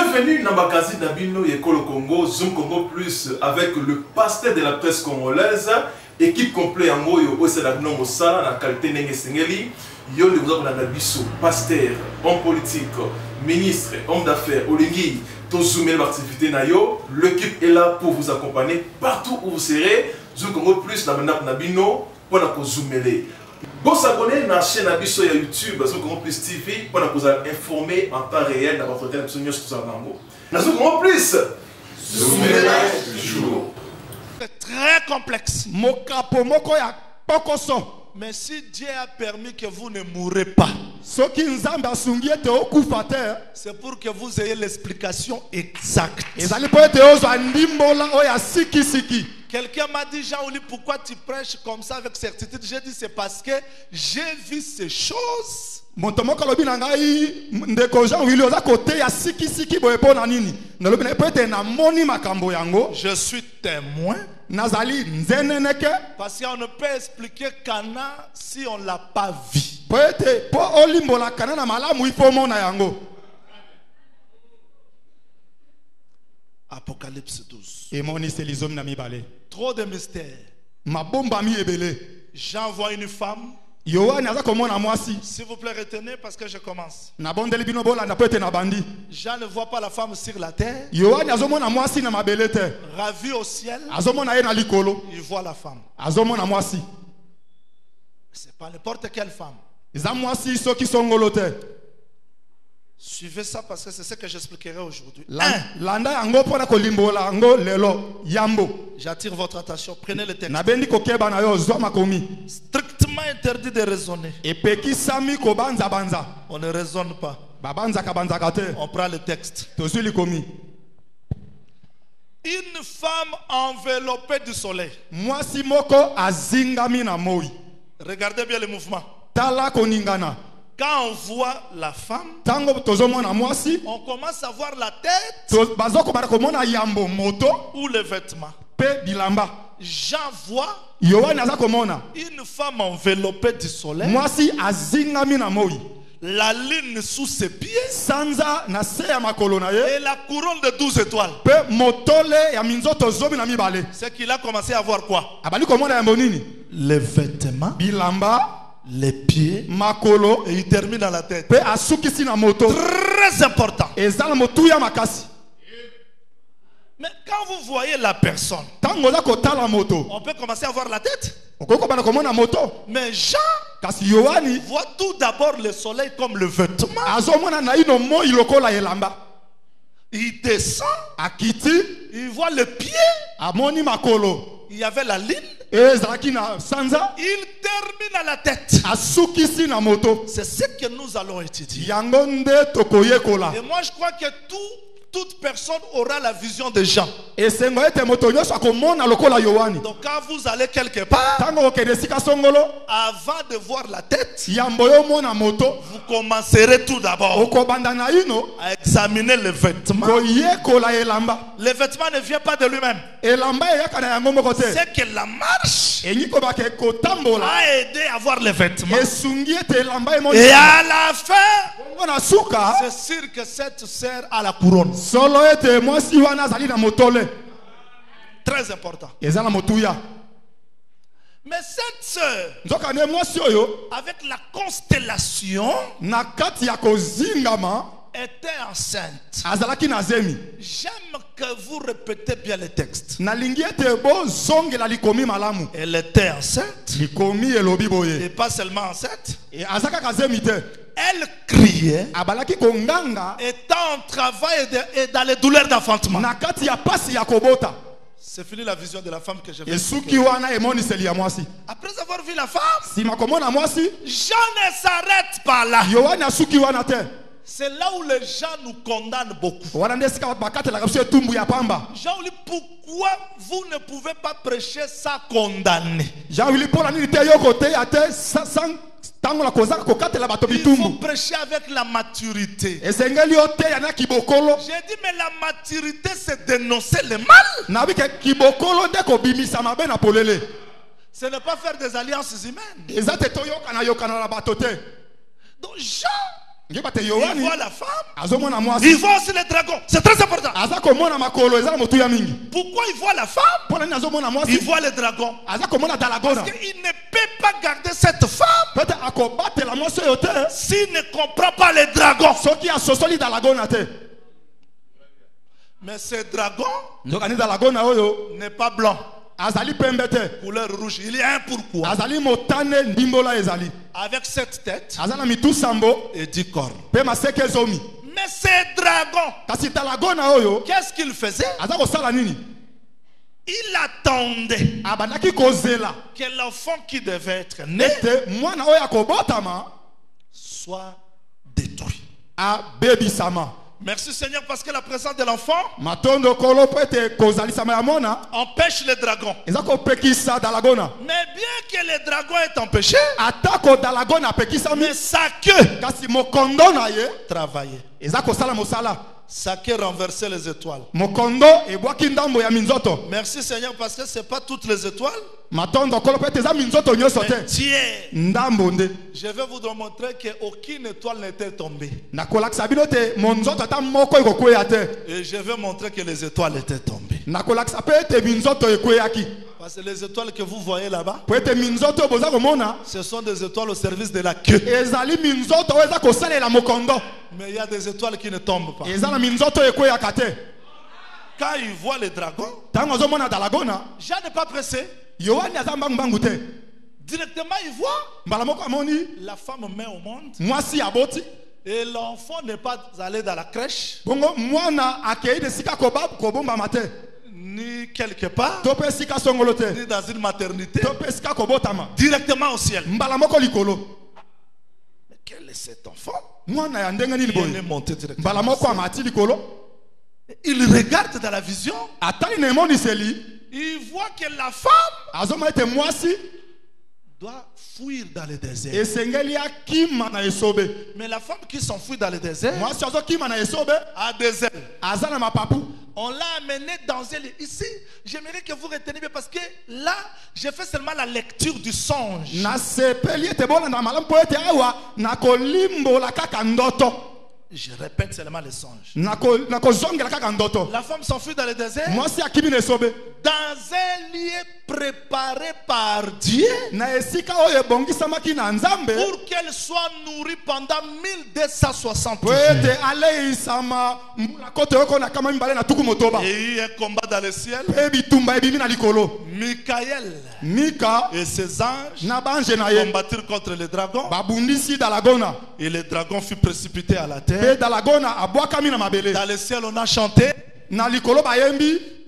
Bienvenue dans Bakazi Nabino Yekolo Congo, Zoom Congo Plus avec le pasteur de la presse congolaise, équipe complète en Moyo, Osedabino Mosala, la qualité Nenge Sengeli, Yon de vous Nabiso, pasteur, homme politique, ministre, homme d'affaires, Olingi, Tozoumé l'activité Nayo, l'équipe est là pour vous accompagner partout où vous serez, Zoom Congo Plus, Nabino, pour la Zoomer. Bon s'abonner à la chaîne Abisso et YouTube, Zoom Congo Plus TV, pour vous informer en temps réel dans votre télévision tout ça. Dans Zoom Congo Plus, Zoomer toujours. C'est très complexe. Mais si Dieu a permis que vous ne mourrez pas, c'est pour que vous ayez l'explication exacte. Quelqu'un m'a dit, Jean-Oli, pourquoi tu prêches comme ça avec certitude? J'ai dit, c'est parce que j'ai vu ces choses. Je suis témoin. Parce qu'on ne peut expliquer Cana si on ne l'a pas vu. Apocalypse 12. Trop de mystères. Jean voit une femme. S'il vous plaît, retenez parce que je commence. Jean ne voit pas la femme sur la terre. Ravi au ciel. Il voit la femme. C'est pas n'importe quelle femme. Suivez ça parce que c'est ce que j'expliquerai aujourd'hui. J'attire votre attention. Prenez le texte. Strictement interdit de raisonner. On ne raisonne pas. On prend le texte. Une femme enveloppée du soleil. Regardez bien le mouvement. Quand on voit la femme, on commence à voir la tête ou le vêtement. Jean voit une femme enveloppée du soleil, la lune sous ses pieds et la couronne de 12 étoiles. C'est qu'il a commencé à voir quoi? Les vêtements, les pieds, makolo, et il termine dans la tête. Très important. Mais quand vous voyez la personne, on peut commencer à voir la tête. Mais Jean voit tout d'abord le soleil comme le vêtement. Il descend, il voit le pied. Il y avait la ligne. Il termine à la tête. C'est ce que nous allons étudier. Et moi je crois que toute personne aura la vision de Jean. Donc quand vous allez quelque part, avant de voir la tête, vous commencerez tout d'abord à examiner le vêtement. Le vêtement ne vient pas de lui-même. C'est que la marche a aidé à voir le vêtement. Et à la fin, c'est sûr que cette sœur a la couronne. Très important. Mais cette sœur, avec la constellation, était enceinte. J'aime que vous répétez bien le texte. Elle était enceinte. Et pas seulement enceinte. Elle criait, étant en travail et dans les douleurs d'enfantement. C'est fini la vision de la femme que j'ai vue. Après avoir vu la femme, Jean ne s'arrête pas là. C'est là où les gens nous condamnent beaucoup. Jean dit, pourquoi vous ne pouvez pas prêcher sans condamner? Il faut prêcher avec la maturité. J'ai dit, mais la maturité, c'est dénoncer le mal. Ce n'est pas faire des alliances humaines. Donc Jean Il voit la femme, il voit aussi les dragons. C'est très important. Pourquoi il voit la femme? Il voit les dragons. Parce qu'il ne peut pas garder cette femme s'il ne comprend pas les dragons. Mais ce dragon n'est pas blanc. Couleur rouge. Il y a un pourquoi. Avec cette tête et 10 cornes. Mais ces dragons, qu'est-ce qu'il faisait? Il attendait que l'enfant qui devait être né soit détruit. Merci Seigneur parce que la présence de l'enfant empêche les dragons. Mais bien que les dragons aient empêché, mais sa queue travaillait. Sa queue renversait les étoiles. Merci Seigneur parce que ce n'est pas toutes les étoiles. Mais Dieu, je vais vous montrer qu'aucune étoile n'était tombée. Et je vais montrer que les étoiles étaient tombées. Parce que les étoiles que vous voyez là-bas, ce sont des étoiles au service de la queue. Mais il y a des étoiles qui ne tombent pas. Quand il voit les dragons, Jean n'est pas pressé. Directement il voit la femme met au monde. Et l'enfant n'est pas allé dans la crèche ni quelque part ni dans une maternité, directement au ciel. Mais quel est cet enfant? Il est monté directement. Il regarde dans la vision. Il voit que la femme doit fuir dans le désert. Mais la femme qui s'enfuit dans le désert a des ailes. On l'a amené dans un lit. Ici, j'aimerais que vous reteniez bien parce que là, j'ai fait seulement la lecture du songe. Je répète seulement les songes. La femme s'enfuit dans le désert. Dans un lieu préparé par Dieu pour qu'elle soit nourrie pendant 1260 jours. Et il y a un combat dans le ciel. Michael et ses anges combattirent contre les dragons. Et le dragon fut précipité à la terre. Dans le ciel on a chanté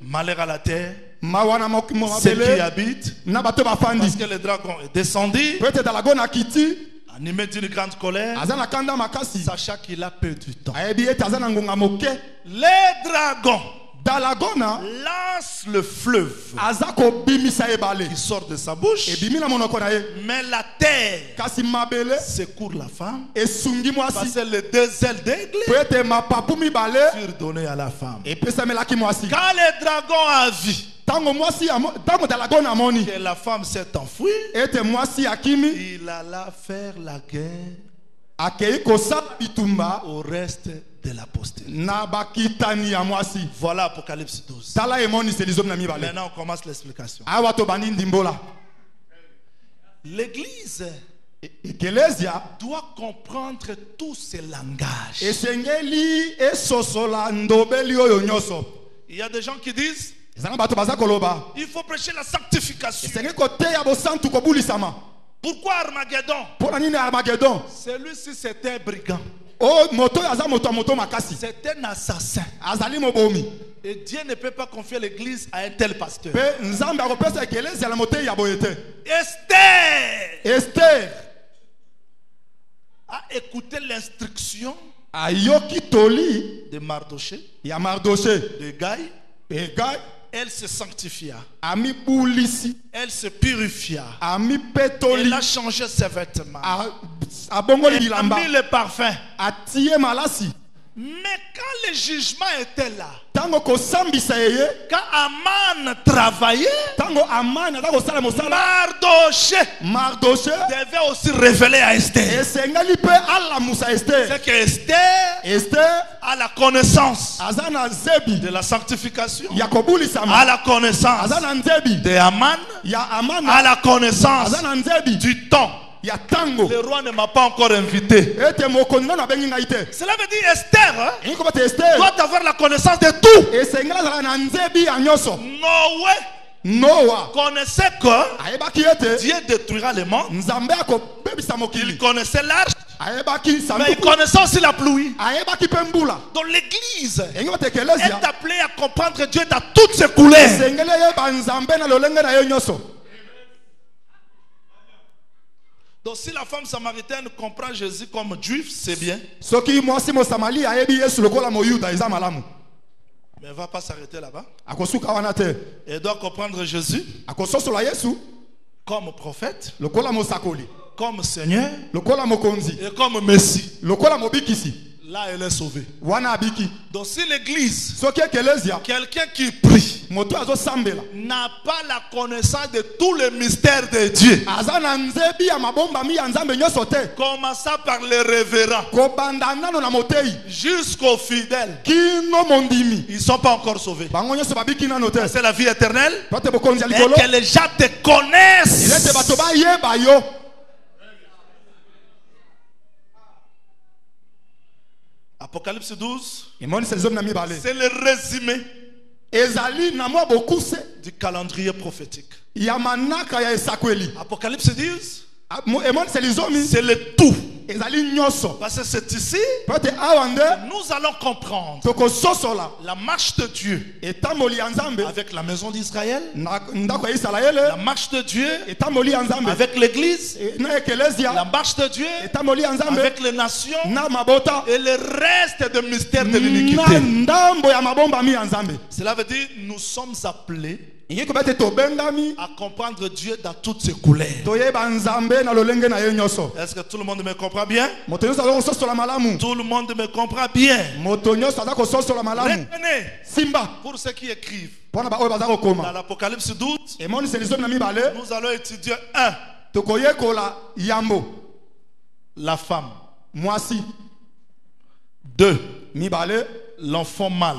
malheur à la terre, celle qui habite, parce que le dragon est descendu animé d'une grande colère, sachant qu'il a peu de temps. Les dragons lance le fleuve qui sort de sa bouche, mais la terre secourt la femme parce que les 2 ailes d'aigle furent données à la femme. Quand le dragon a vu que la femme s'est enfuie, il alla faire la guerre au reste de la postérité. Voilà Apocalypse 12. Maintenant on commence l'explication. L'église doit comprendre tous ces langages. Il y a des gens qui disent il faut prêcher la sanctification. Pourquoi Armageddon? Celui-ci c'était un brigand. C'est un assassin. Et Dieu ne peut pas confier l'église à un tel pasteur. Esther a écouté l'instruction de Mardoché, de Gaï. Elle se sanctifia. Elle se purifia. Elle a changé ses vêtements. Elle a mis le parfum. Mais quand le jugement était là, tango ko sambisa yeye, quand Aman travaillait, tango Aman na ko sala mosala, Mardoché devait aussi révéler à Esther. Esengali pe ala musa Esther. C'est que Esther a la connaissance azana zebi de la sanctification, yakobuli sama, a la connaissance azana nzebi de Aman, ya Aman, a la connaissance azana nzebi du temps. Ya tango. Le roi ne m'a pas encore invité. Cela veut dire Esther, hein, doit avoir la connaissance de tout. Noah connaissait que Dieu détruira le monde. Il connaissait l'arche, mais il connaissait aussi la pluie. Donc l'église est appelée à comprendre Dieu dans toutes ses couleurs. Donc si la femme samaritaine comprend Jésus comme juif, c'est bien. Mais elle ne va pas s'arrêter là-bas. Elle doit comprendre Jésus comme prophète, comme Seigneur et comme Messie. Là, elle est sauvée. Donc si l'église, quelqu'un qui prie, n'a pas la connaissance de tous les mystères de Dieu, commençant par les révérends jusqu'aux fidèles, ils ne sont pas encore sauvés. C'est la vie éternelle. Et que les gens te connaissent. Apocalypse 12, c'est le résumé du calendrier prophétique. Apocalypse 10, c'est le tout. Parce que c'est ici que nous allons comprendre la marche de Dieu avec la maison d'Israël, la marche de Dieu avec l'église, la marche de Dieu avec les nations et le reste des mystères de l'iniquité. Cela veut dire que nous sommes appelés à comprendre Dieu dans toutes ses couleurs. Est-ce que tout le monde me comprend bien? Tout le monde me comprend bien. Retenez, pour ceux qui écrivent, dans l'Apocalypse 12, nous allons étudier 1. La femme. 2. L'enfant mâle.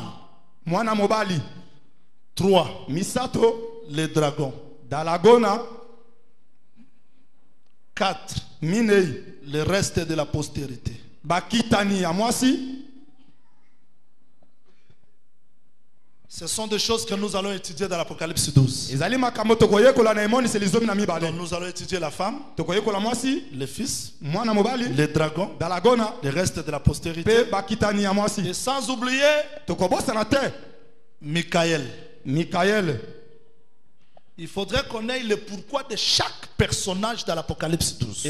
3. Misato, les dragons. Dalagona. 4. Minei, le reste de la postérité. Bakitani à moi si. Ce sont des choses que nous allons étudier dans l'Apocalypse 12. Donc nous allons étudier la femme, le fils, les dragons, le reste de la postérité. Et sans oublier Michael. Il faudrait qu'on ait le pourquoi de chaque personnage dans l'Apocalypse 12.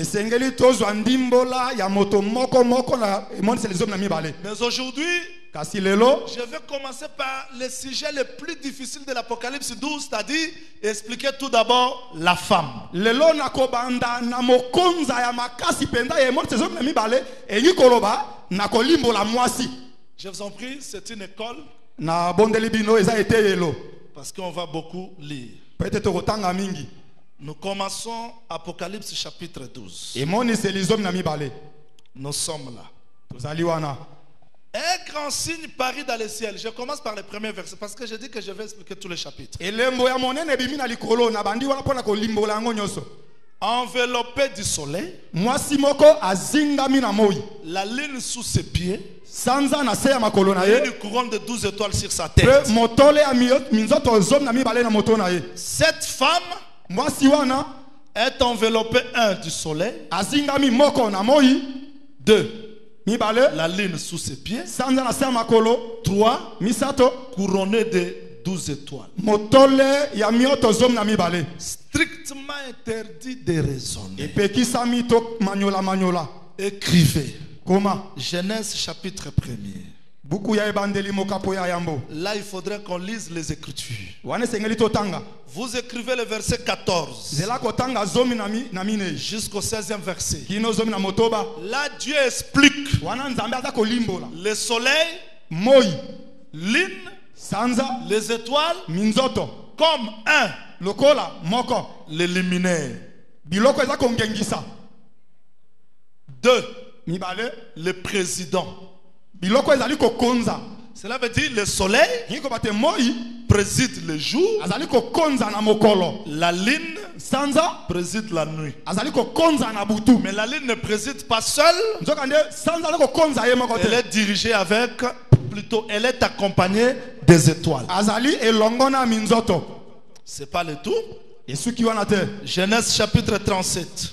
Mais aujourd'hui, je vais commencer par le sujet le plus difficile de l'Apocalypse 12, c'est-à-dire expliquer tout d'abord la femme. Je vous en prie, c'est une école. Parce qu'on va beaucoup lire. Nous commençons Apocalypse chapitre 12. Nous sommes là. Un grand signe parut dans le ciel. Je commence par le premier verset parce que je dis que je vais expliquer tous les chapitres. Enveloppé du soleil, la lune sous ses pieds, une couronne de 12 étoiles sur sa tête. Cette femme est enveloppée, 1, du soleil, 2, la lune sous ses pieds, 3, couronnée de 12 étoiles. Strictement interdit de raisonner. Écrivez. Genèse chapitre 1er. Là, il faudrait qu'on lise les Écritures. Vous écrivez le verset 14 jusqu'au 16e verset. Là, Dieu explique le soleil, lune, les étoiles comme un, les luminaires. Deux, le président. Cela veut dire le soleil préside le jour, la lune préside la nuit. Mais la lune ne préside pas seule. Elle est dirigée avec, plutôt elle est accompagnée des étoiles. C'est pas le tout. Genèse chapitre 37.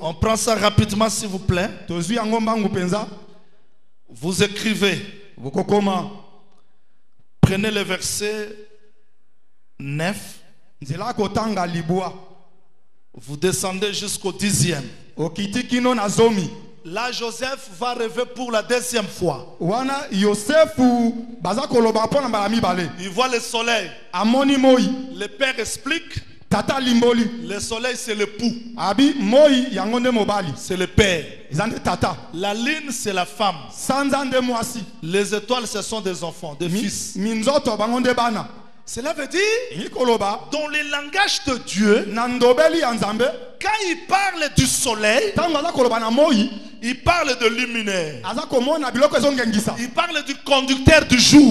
On prend ça rapidement s'il vous plaît. Vous écrivez. Prenez le verset 9. Vous descendez jusqu'au 10e. Là, Joseph va rêver pour la deuxième fois. Il voit le soleil. Le père explique. Le soleil, c'est le pou. C'est le père. La lune, c'est la femme. Les étoiles, ce sont des enfants, des fils. Cela veut dire, dans le langage de Dieu, quand il parle du soleil, il parle de luminaire. Il parle du conducteur du jour.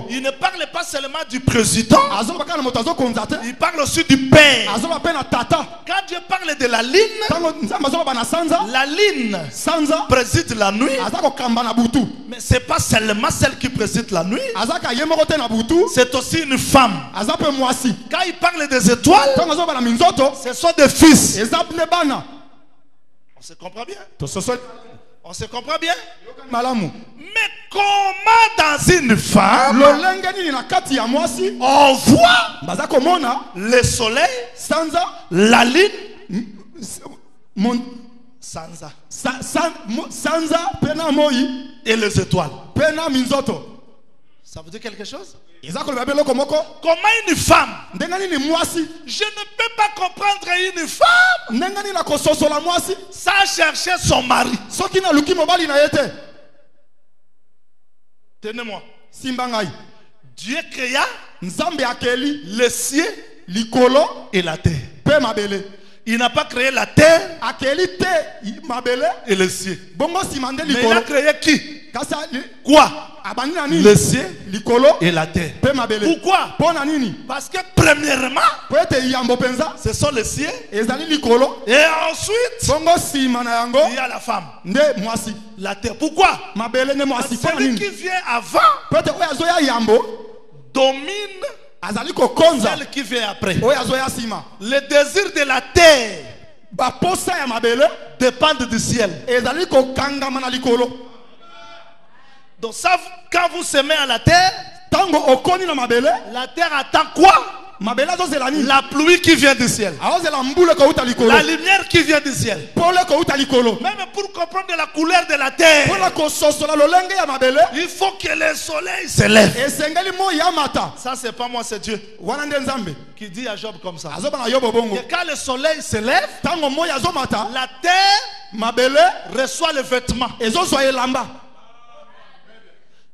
Il ne parle pas seulement du président. Il parle aussi du père. Quand Dieu parle de la lune préside la nuit. Mais ce n'est pas seulement celle qui préside la nuit. C'est aussi une femme. Quand il parle des étoiles, ce sont des fils. On se comprend bien? On se comprend bien? Mais comment dans une femme on voit le soleil, la lune, et les étoiles? Ça vous dit quelque chose? Comment une femme? Je ne peux pas comprendre une femme sans chercher son mari. Tenez-moi. Dieu créa le ciel et la terre. Il n'a pas créé la terre et le ciel. Mais il a créé qui? Quoi? Le ciel et la terre. Pourquoi? Parce que premièrement, ce sont les cieux. Et ensuite, il y a la femme. La terre. Pourquoi? Parce que celui qui vient avant domine celle qui vient après. Le désir de la terre dépend du ciel. Donc ça, quand vous semez à la terre attend quoi? La pluie qui vient du ciel. La lumière qui vient du ciel. Même pour comprendre la couleur de la terre, il faut que le soleil se lève. Ça c'est pas moi, c'est Dieu qui dit à Job comme ça. Et quand le soleil se lève, la terre reçoit le vêtement.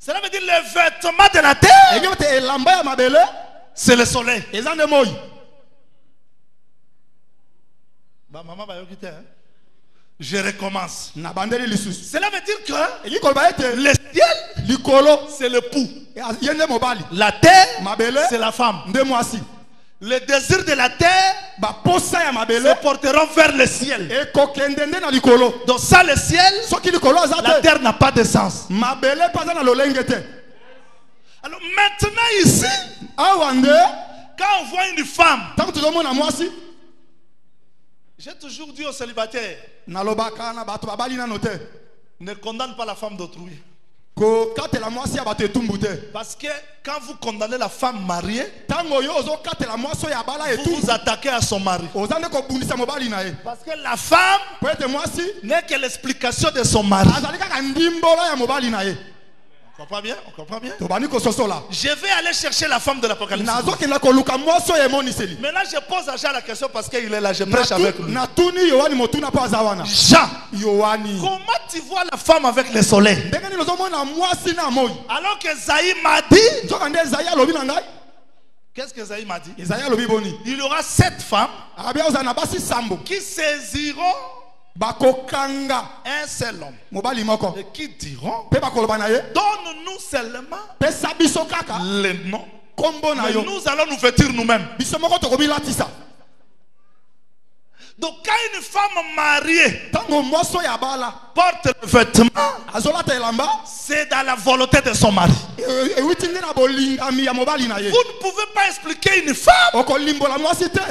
Cela veut dire le vêtement de la terre, c'est le soleil. Je recommence. Cela veut dire que le ciel, c'est le pou. La terre, c'est la femme. Le désir de la terre se porteront vers le ciel. Donc ça, le ciel, la terre n'a pas de sens. Alors maintenant ici, quand on voit une femme, j'ai toujours dit aux célibataires, ne condamne pas la femme d'autrui. Parce que quand vous condamnez la femme mariée, vous vous attaquez à son mari. Parce que la femme n'est que l'explication de son mari. On comprend bien? On comprend bien? Je vais aller chercher la femme de l'Apocalypse. Maintenant, je pose à Jean la question parce qu'il est là. Je prêche avec lui. Jean, comment tu vois la femme avec le soleil? Alors que Zaï m'a dit. Qu'est-ce que Zaï m'a dit? Il y aura 7 femmes qui saisiront un seul homme. Et qui diront, donne-nous seulement les noms. Mais nous allons nous vêtir nous-mêmes. Donc quand une femme mariée porte le vêtement, c'est dans la volonté de son mari. Vous ne pouvez pas expliquer une femme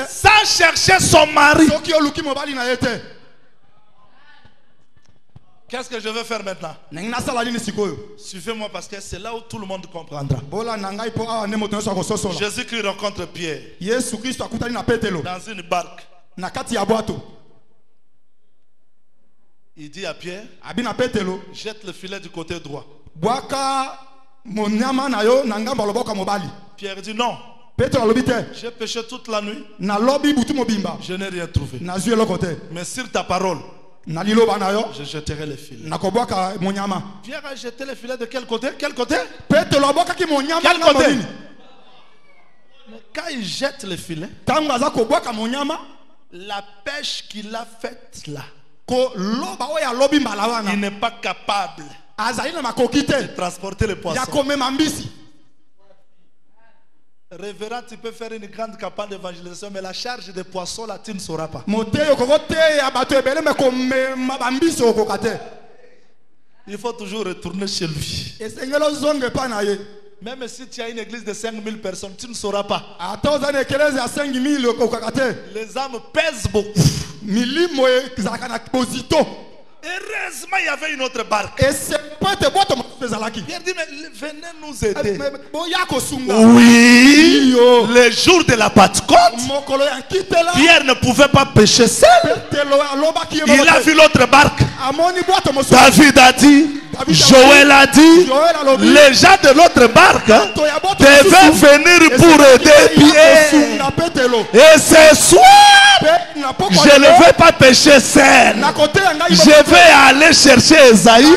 sans chercher son mari. Qu'est-ce que je vais faire maintenant? Suivez-moi parce que c'est là où tout le monde comprendra. Jésus-Christ rencontre Pierre dans une barque. Il dit à Pierre, jette le filet du côté droit. Pierre dit non. J'ai péché toute la nuit. Je n'ai rien trouvé. Mais sur ta parole, je jetterai les filets. Pierre a jeté les filets de quel côté? Quel côté? Quel côté? Mais quand il jette les filets, la pêche qu'il a faite là, il n'est pas capable de transporter les poissons. Révérend, tu peux faire une grande campagne d'évangélisation, mais la charge des poissons là, tu ne sauras pas. Il faut toujours retourner chez lui. Même si tu as une église de 5000 personnes, tu ne sauras pas. Les âmes pèsent beaucoup. Heureusement, il y avait une autre barque. Pierre dit, mais venez nous aider. Oui, le jour de la Pentecôte, Pierre ne pouvait pas pêcher seul. Il a vu l'autre barque. David a dit, Joël a dit, les gens de l'autre barque devaient venir pour aider Pierre. Et ce soir, je ne vais pas pêcher seul. Je vais aller chercher Esaïe,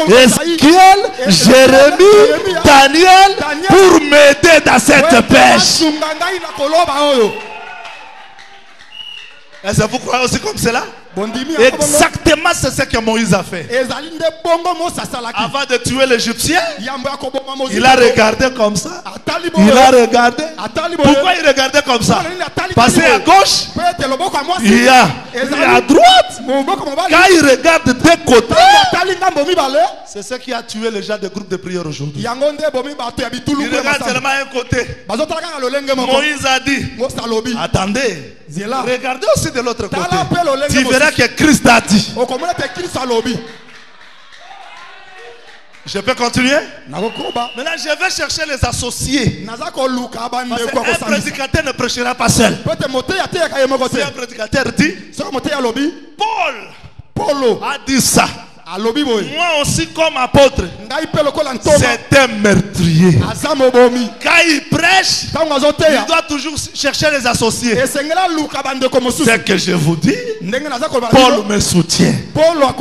Ezekiel, Jérémie, Daniel pour m'aider dans cette pêche. Est-ce que vous croyez aussi comme cela? Exactement, c'est ce que Moïse a fait. Avant de tuer l'Égyptien, il a regardé comme ça. Il a regardé. Pourquoi il regardait comme ça? Parce qu'à gauche, il y a à droite. Quand il regarde des côtés, c'est ce qui a tué les gens des groupes de prière aujourd'hui. Il regarde seulement un côté. Moïse a dit, attendez, regardez aussi de l'autre côté. Tu verras que Christ a dit. Je peux continuer? Maintenant, je vais chercher les associés. Parce qu'un prédicateur ne prêchera pas seul. Si un prédicateur dit, Paul a dit ça. Moi aussi comme apôtre, c'est un meurtrier. Quand il prêche, il doit toujours chercher les associés. C'est que je vous dis, Paul me soutient,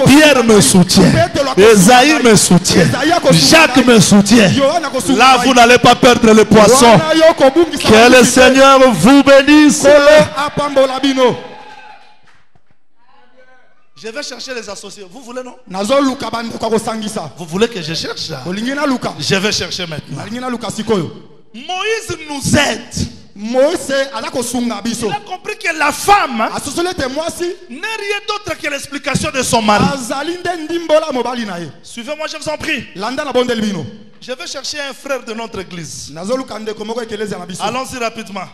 Pierre me soutient, Esaïe me soutient, Jacques me soutient. Là vous n'allez pas perdre le poisson. Que le Seigneur vous bénisse. Je vais chercher les associés. Vous voulez, non? Vous voulez que je cherche ça? Je vais chercher maintenant. Moïse nous aide. Il a compris que la femme n'est rien d'autre que l'explication de son mari. Suivez-moi, je vous en prie. Je vais chercher un frère de notre église. Allons-y rapidement.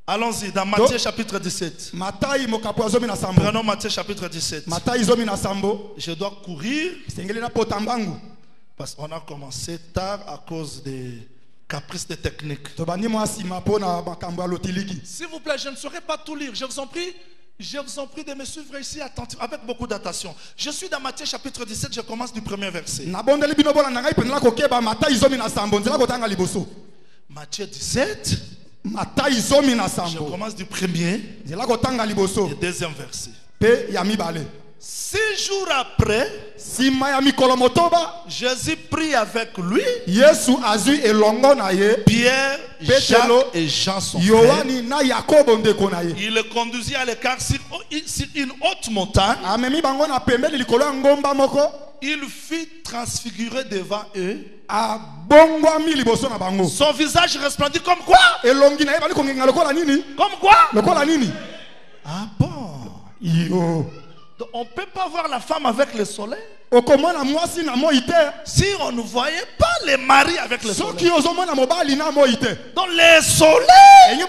Allons-y dans Matthieu chapitre 17. Prenons Matthieu chapitre 17. Je dois courir. Parce qu'on a commencé tard à cause des caprices de technique. S'il vous plaît, je ne saurais pas tout lire. Je vous en prie de me suivre ici attentivement, avec beaucoup d'attention. Je suis dans Matthieu chapitre 17, je commence du premier verset. Matthieu 17, je commence du premier et deuxième verset. 6 jours après, Jésus prit avec lui Pierre, Jacques et Jean son frère. Il le conduisit à l'écart sur une haute montagne. Il fit transfigurer devant eux. Son visage resplendit comme quoi? Comme quoi? Ah bon? Donc, on ne peut pas voir la femme avec le soleil. Si on ne voyait pas les maris avec le soleil. Donc le soleil.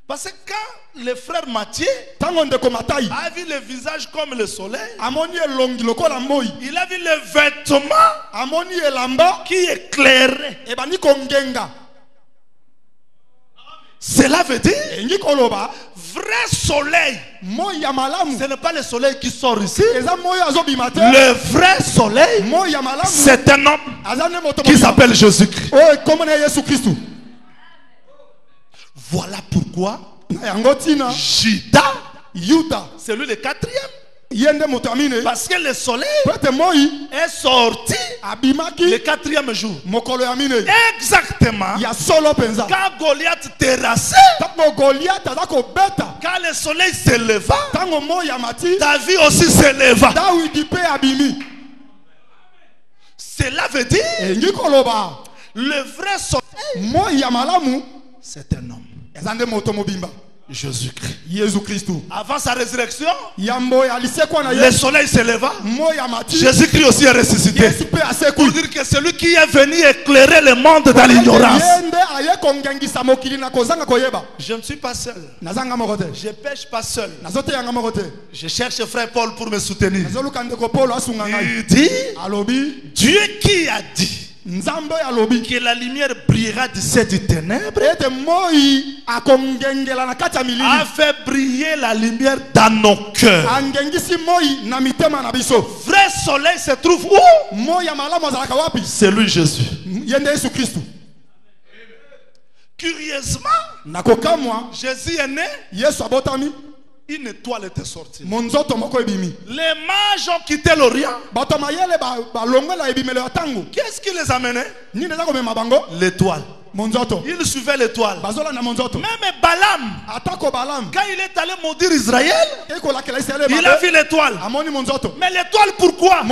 Parce que quand le frère Matthieu a vu le visage comme le soleil, il a vu le vêtement qui éclairait. Cela veut dire vrai soleil. Ce n'est pas le soleil qui sort ici. Le vrai soleil, c'est un homme qui s'appelle Jésus-Christ. Voilà pourquoi Judas, c'est lui le quatrième. Parce que le soleil est sorti le quatrième jour. Exactement. Quand Goliath terrassait, quand le soleil se leva, David aussi se leva. Cela veut dire le vrai soleil, c'est un homme. Jésus-Christ. Avant sa résurrection, le soleil se leva. Jésus-Christ aussi est ressuscité. Pour dire que celui qui est venu éclairer le monde dans l'ignorance. Je ne suis pas seul. Je pêche pas seul. Je cherche frère Paul pour me soutenir. Il dit, Dieu qui a dit que la lumière brillera du sein du ténèbre a fait briller la lumière dans nos cœurs. Vrai soleil se trouve où? C'est lui Jésus. Curieusement, Jésus est né. Une étoile était sortie. Les mages ont quitté l'Orient. Qu'est-ce qui les amenait? L'étoile. Il suivait l'étoile. Même Balaam, quand il est allé maudire Israël, il a vu l'étoile. Mais l'étoile pourquoi?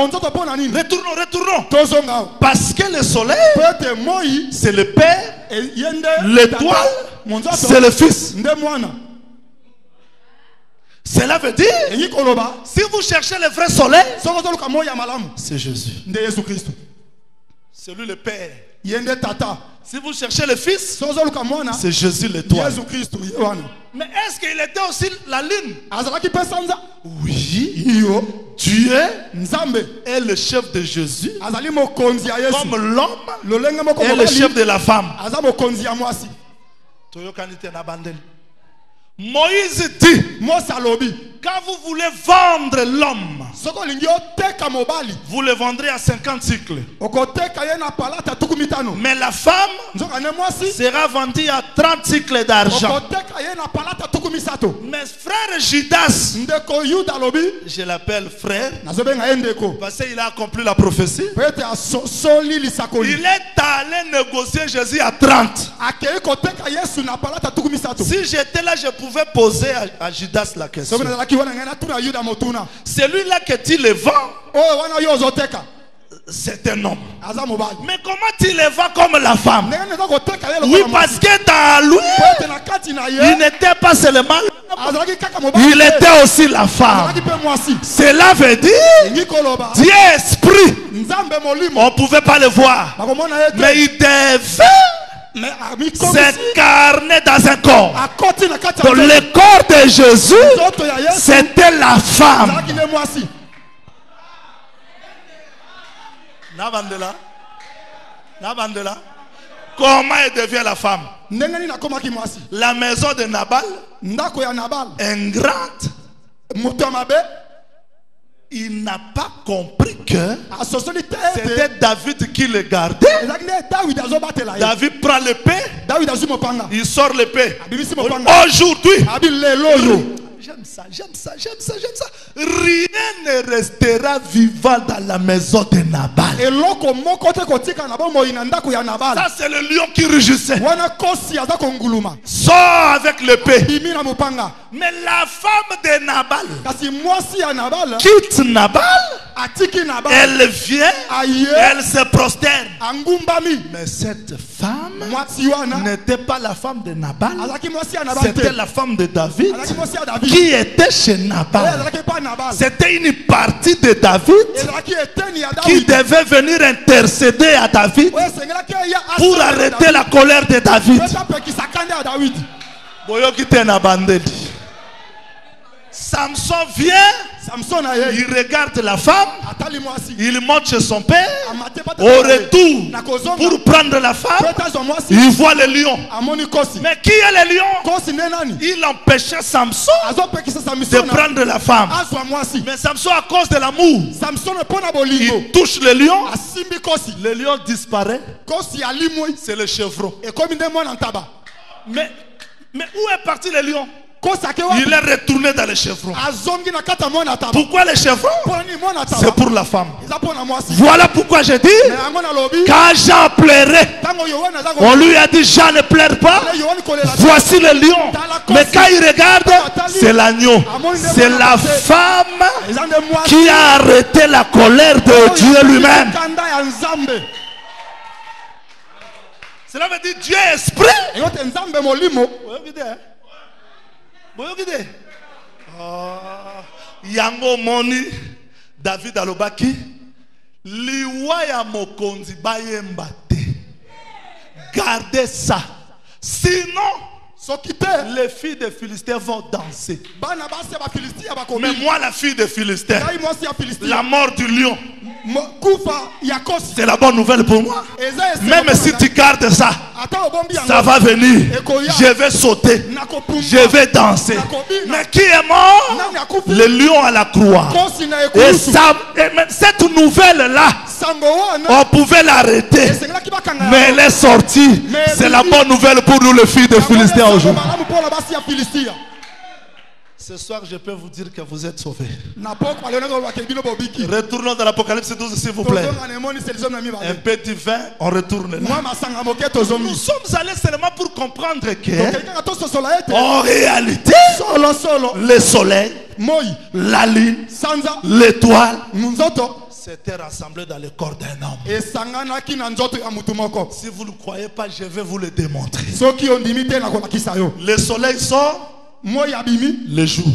Retournons. Parce que le soleil, c'est le Père. L'étoile, c'est le Fils. Cela veut dire, si vous cherchez le vrai soleil, c'est Jésus. C'est lui le Père. Si vous cherchez le Fils, c'est Jésus l'étoile. Mais est-ce qu'il était aussi la lune? Oui. Dieu est le chef de Jésus, comme l'homme est le chef de la femme. Moïse dit, quand vous voulez vendre l'homme, vous le vendrez à 50 cycles. Mais la femme sera vendue à 30 cycles d'argent. Mais frère Judas, je l'appelle frère parce qu'il a accompli la prophétie. Il est allé négocier Jésus à 30. Si j'étais là, je pouvais poser à Judas la question. Celui-là que tu le vends, c'est un homme. Mais comment tu le vends comme la femme? Oui, parce que dans lui, il n'était pas seulement l'homme, il était aussi la femme. Cela veut dire, Dieu est esprit. On ne pouvait pas le voir, mais il devait s'incarner dans un corps. Dans le corps de Jésus, c'était la femme. Nabandela. Nabandela. Comment elle devient la femme? La maison de Nabal, ingrate, il n'a pas compris que c'était David qui le gardait. David prend l'épée, il sort l'épée. Aujourd'hui, j'aime ça, j'aime ça, j'aime ça, j'aime ça. Rien ne restera vivant dans la maison de Nabal. Ça, c'est le lion qui rugissait. Sort avec l'épée. Mais la femme de Nabal quitte Nabal. Elle vient, elle se prosterne. Mais cette femme n'était pas la femme de Nabal. C'était la femme de David qui était chez Nabal. C'était une partie de David qui devait venir intercéder à David pour arrêter la colère de David. Samson vient, il regarde la femme, il monte chez son père. Au retour, pour prendre la femme, il voit le lion. Mais qui est le lion? Il empêchait Samson de prendre la femme. Mais Samson, à cause de l'amour, il touche le lion. Le lion disparaît. C'est le chevreau. Mais où est parti le lion? Il est retourné dans les chevrons. Pourquoi les chevrons? C'est pour la femme. Voilà pourquoi je dis, quand Jean pleurait, on lui a dit: Jean, ne pleure pas, voici le lion. Mais quand il regarde, c'est l'agneau. C'est la femme qui a arrêté la colère de Dieu lui-même. Cela veut dire Dieu est esprit. Yango moni David alobaki liwa ya mokonzi bayemba te. Gardez ça, sinon les filles des Philistins vont danser. Mais moi, la fille des Philistins, la mort du lion, c'est la bonne nouvelle pour moi. Même si tu gardes ça, ça va venir. Je vais sauter, je vais danser. Mais qui est mort? Le lion à la croix. Et cette nouvelle-là, on pouvait l'arrêter, mais elle est sortie. C'est la bonne nouvelle pour nous, les filles des Philistins, aujourd'hui. Ce soir, je peux vous dire que vous êtes sauvés. Retournons dans l'Apocalypse 12, s'il vous plaît. Un petit vin, on retourne là. Nous sommes allés seulement pour comprendre que, en réalité, le soleil, la lune, l'étoile, s'étaient rassemblés dans le corps d'un homme. Si vous ne croyez pas, je vais vous le démontrer. Le soleil sort le jour,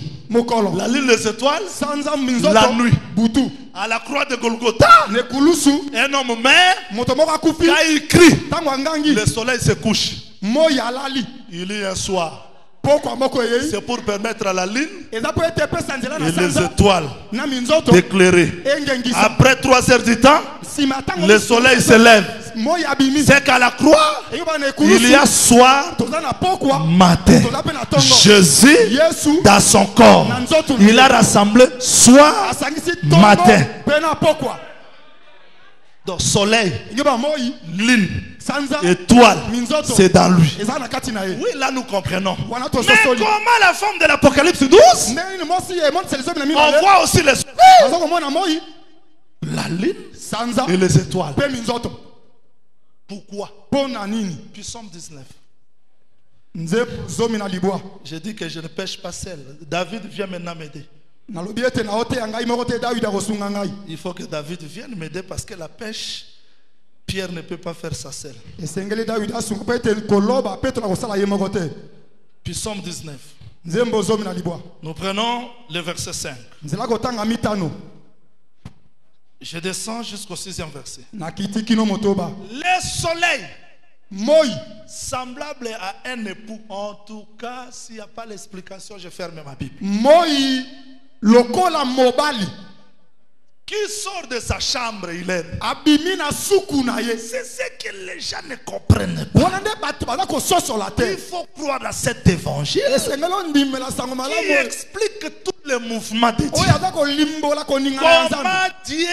la lune, les étoiles la nuit. À la croix de Golgotha, un homme meurt. Quand il crie, le soleil se couche. Il y a un soir. C'est pour permettre à la lune et les étoiles d'éclairer. Après 3 heures du temps, le soleil se lève. C'est qu'à la croix, il y a soir, matin. Jésus, dans son corps, il a rassemblé soir, matin. Donc soleil, lune, étoile, c'est dans lui. Oui, là nous comprenons. Mais comment la femme de l'Apocalypse 12, on voit aussi le soleil, la lune et les étoiles. Pourquoi? Psaume 19. Je dis que je ne pêche pas seul. David vient maintenant m'aider. Il faut que David vienne m'aider parce que la pêche, Pierre ne peut pas faire ça seul. Psaume 19. Nous prenons le verset 5. Je descends jusqu'au 6e verset. Le soleil, semblable à un époux. En tout cas, s'il n'y a pas l'explication, je ferme ma Bible. qui sort de sa chambre, il est. C'est ce que les gens ne comprennent pas. Il faut croire à cet évangile qui explique tous les mouvements de Dieu. Comment Dieu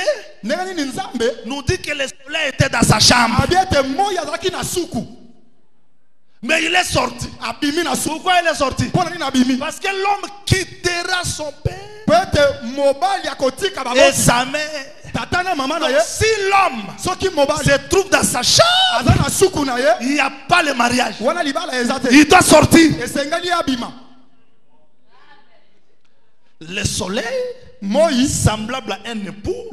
nous dit que le soleil était dans sa chambre, mais il est sorti. Pourquoi il est sorti? Parce que l'homme quittera son père et sa mère. Donc, si l'homme se trouve dans sa chambre, il n'y a pas le mariage. Il doit sortir. Le soleil, semblable à un époux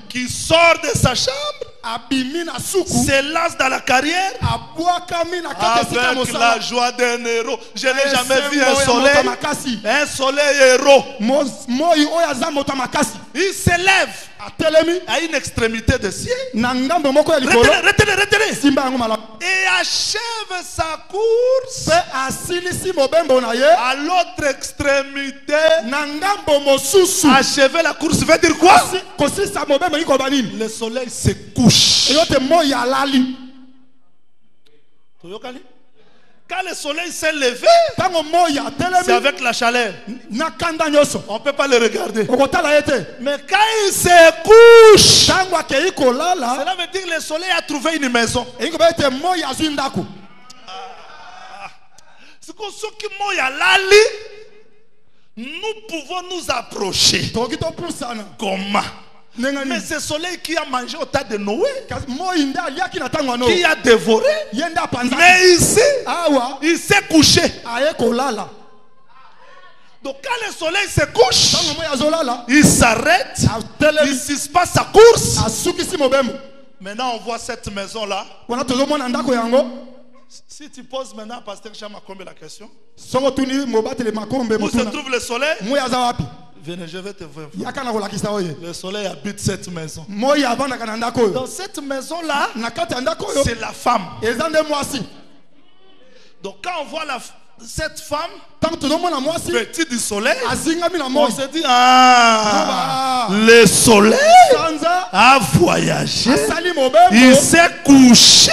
qui sort de sa chambre, se lance dans la carrière avec la joie d'un héros. Je n'ai jamais vu un soleil héros. Il s'élève à une extrémité de ciel. Retenez. Et achève sa course à l'autre extrémité. Achever la course veut dire quoi? Le soleil se couche. Quand le soleil s'est levé, c'est avec la chaleur. On ne peut pas le regarder. Mais quand il se couche, cela veut dire que le soleil a trouvé une maison. C'est comme ça que nous pouvons nous approcher. Comment? Mais ce soleil qui a mangé au tas de Noé, qui a dévoré, mais ici, il s'est couché. Donc quand le soleil se couche, il s'arrête, il suspend sa course. Maintenant on voit cette maison là. Si tu poses maintenant, pasteur Chama Kombe la question, où se trouve le soleil? Venez, je vais te voir. Le soleil habite cette maison. Dans cette maison-là, c'est la femme. Donc quand on voit cette femme vêtue du soleil, on se dit, le soleil a voyagé, il s'est couché.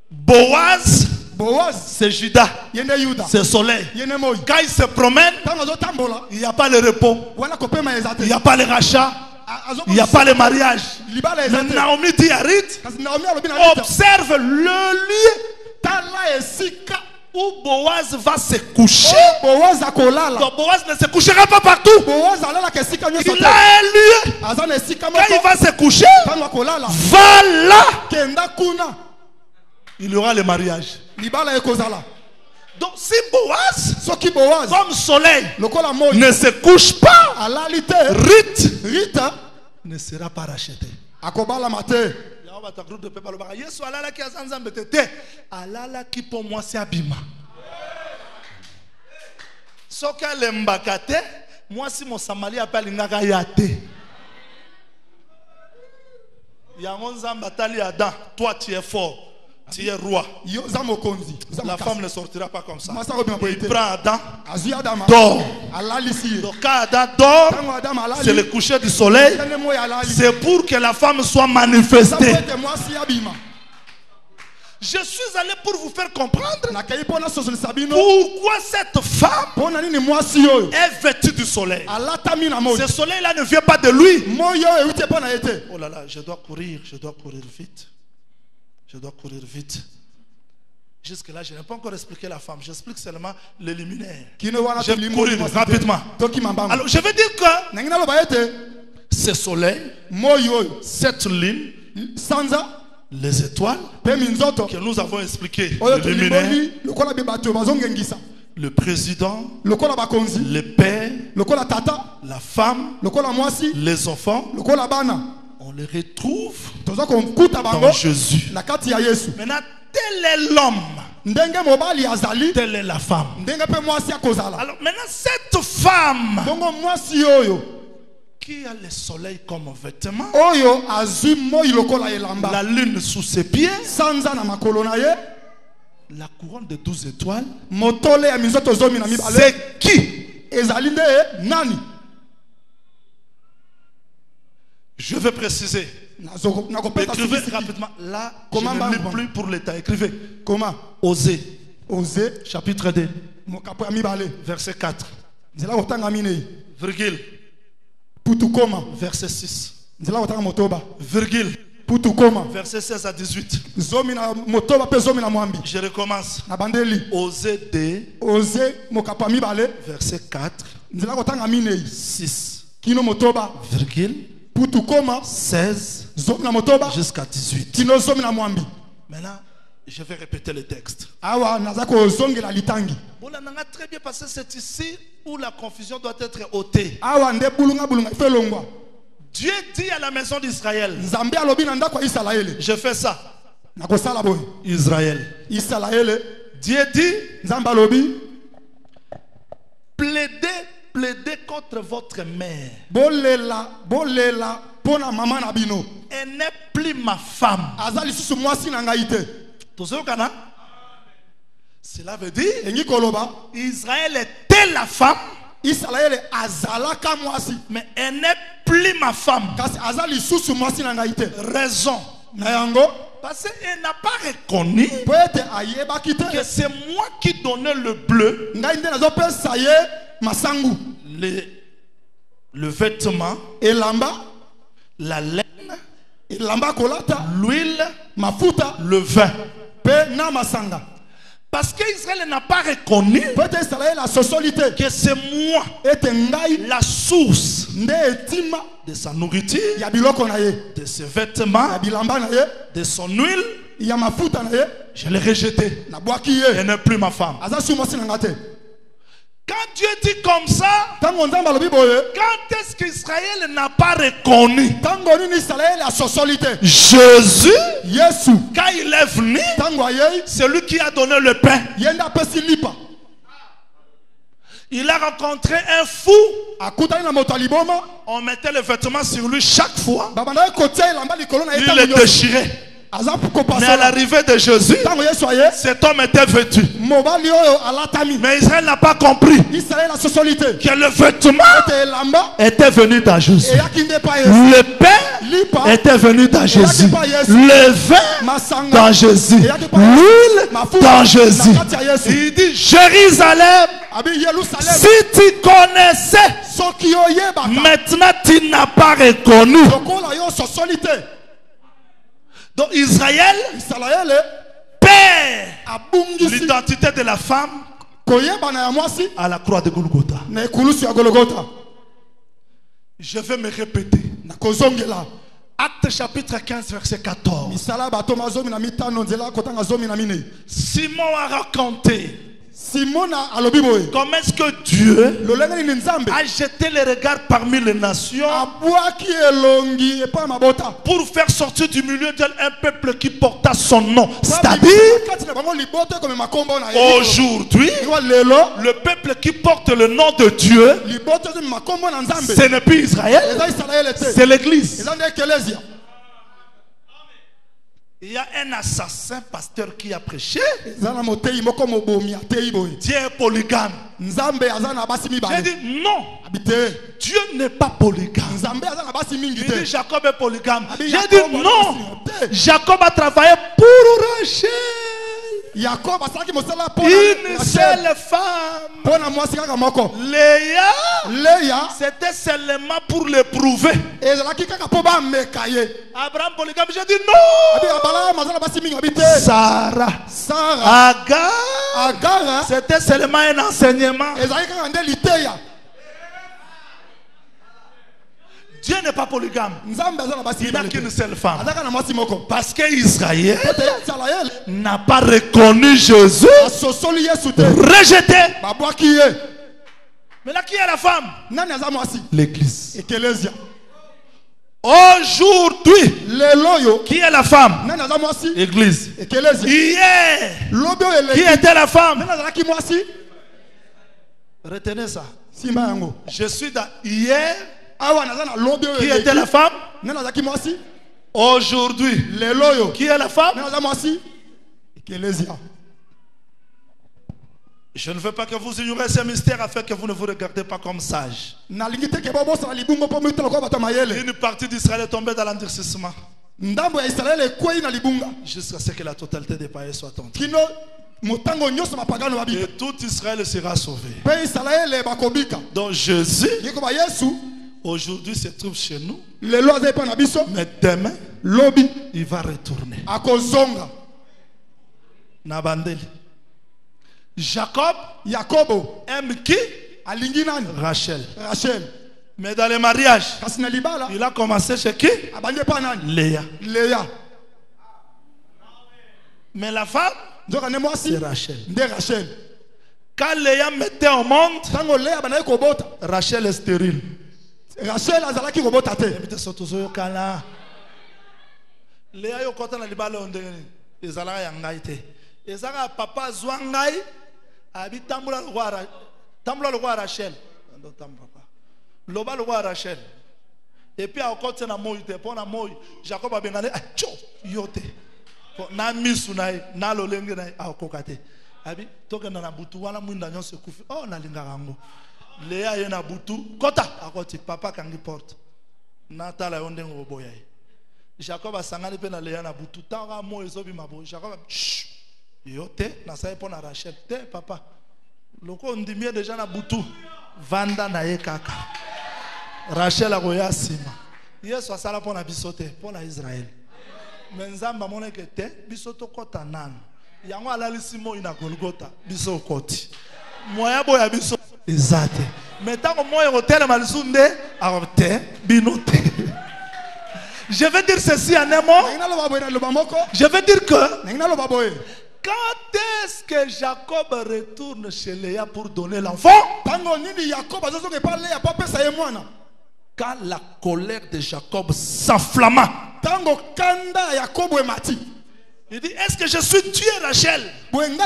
Boaz, c'est Judas, c'est soleil. Quand il se promène, il n'y a pas le repos, il n'y a pas le rachat, il n'y a pas le mariage. Naomi dit à Ruth, observe le lieu où Boaz va se coucher. Donc Boaz ne se couchera pas partout. Il a un lieu. Quand il va se coucher, va là. Il y aura le mariage. Donc si Boaz, comme soleil, ne se couche pas, Ruth ne sera pas racheté. Moi si mon Samali appelle Ngagayate. Toi tu es fort. Tu es roi. La femme ne sortira pas comme ça. Il prend Adam, dort. Donc quand Adam dort, c'est le coucher du soleil. C'est pour que la femme soit manifestée. Je suis allé pour vous faire comprendre pourquoi cette femme est vêtue du soleil. Ce soleil-là ne vient pas de lui. Oh là là, je dois courir vite. Je dois courir vite. Jusque-là, je n'ai pas encore expliqué la femme. J'explique seulement le luminaire. Je vais courir rapidement. Alors, je veux dire que ce soleil, cette lune, les étoiles que nous avons expliqué, le luminaire, le président, le père, la femme, les enfants, on les retrouve dans Jésus. Maintenant, tel est l'homme, telle est la femme. Alors maintenant, cette femme qui a le soleil comme vêtement, la lune sous ses pieds, la couronne de 12 étoiles, c'est qui? ezali nani. Je vais préciser. Écrivez rapidement. Là, je ne lis plus pour l'État. Écrivez. Comment? Osée. Osée. Chapitre 2. Verset 4. Virgule. Verset 6. Virgule. Verset 16 à 18. Je recommence. Osée 2. Verset 4. 6. Virgule. 16 jusqu'à 18. Maintenant, je vais répéter le texte. Bon, on a très bien passé, c'est ici où la confusion doit être ôtée. Dieu dit à la maison d'Israël, je fais ça. Israël. Dieu dit, plaidez contre votre mère. Elle n'est plus ma femme. Cela veut dire Israël était la femme, mais elle n'est plus ma femme. Raison. Parce qu'elle n'a pas reconnu que c'est moi qui donnais le bleu, le vêtement, la laine, l'huile, le vin. Parce qu'Israël n'a pas reconnu que c'est moi la source de sa nourriture, de ses vêtements, de son huile. Je l'ai rejeté. Elle n'est plus ma femme. Quand Dieu dit comme ça, quand est-ce qu'Israël n'a pas reconnu Jésus, quand il est venu, c'est lui qui a donné le pain. Il a rencontré un fou. On mettait le vêtement sur lui chaque fois. Il le déchirait. Mais à l'arrivée de Jésus, cet homme était vêtu. Mais Israël n'a pas compris que le vêtement était venu dans Jésus. Le pain était venu dans Jésus. Le vin dans Jésus. L'huile dans Jésus. Il dit, Jérusalem, si tu connaissais, maintenant tu n'as pas reconnu. Donc Israël perd l'identité de la femme à la croix de Golgotha. Je vais me répéter. Acte chapitre 15 verset 14. Simon a raconté comment est-ce que Dieu a jeté les regards parmi les nations pour faire sortir du milieu d'elle un peuple qui porta son nom. C'est-à-dire, aujourd'hui, le peuple qui porte le nom de Dieu, ce n'est plus Israël, c'est l'Église. Il y a un assassin pasteur qui a prêché. Dieu est polygame. J'ai dit non. Dieu n'est pas polygame. Il dit Jacob est polygame. J'ai dit non. Jacob a travaillé pour Rachel. Une seule femme. Léa, c'était seulement pour l'éprouver. Abraham polygame, j'ai dit non. Sarah, Agar, c'était seulement un enseignement. Dieu n'est pas polygame. Il n'a qu'une seule femme. Parce qu'Israël n'a pas reconnu Jésus, rejeté. Mais là, qui est la femme? L'Église. Aujourd'hui, qui est la femme? L'Église. Hier, qui était la femme? Retenez ça. Je suis dans hier. Qui était la femme? Aujourd'hui, qui est la femme? Je ne veux pas que vous ignorez ces mystères afin que vous ne vous regardez pas comme sages. Une partie d'Israël est tombée dans l'endurcissement. Jusqu'à ce que la totalité des païens soit tombée. Et tout Israël sera sauvé. Donc Jésus, aujourd'hui, se trouve chez nous. Mais demain, il va retourner. Nabandeli. Jacob aime qui? Rachel. Mais dans le mariage, il a commencé chez qui? Léa. Mais la femme, c'est Rachel. Quand Léa mettait au monde, Rachel est stérile. Léa yokota na libala ondengeni ezalaka ya ngai te ezaka papa zwa ngai abi tambula lo kwa Rachel ndo papa loba lo kwa Rachel et puis akote na moyi te pona moyi Jacob abengane cho yote na misu nai na lolenge nai akoka te abi tokenda na butu wana mwinda nyonso kufi oh na lingaka ngo Léa ye na butu kota akoti papa kangi porte na tala ondengo boya Jacob a sangani pe na Léa na butu tanga mo ezobi mabo Jacob yote na sai pona Rachel te papa loko ndimie deja na butu vanda na ye kaka Rachel akoya sima Yesu asala pona bisote pona Israël menzamba mona ke te bisoto kota nano yango alalisi mo ina Golgotha biso koti moya boya biso ezate metango moya hotel malisunde arote binote. Je vais dire ceci en un mot. Je vais dire que quand est-ce que Jacob retourne chez Léa pour donner l'enfant? Quand la colère de Jacob s'enflamma. Il dit, est-ce que je suis tué, Rachel? C'est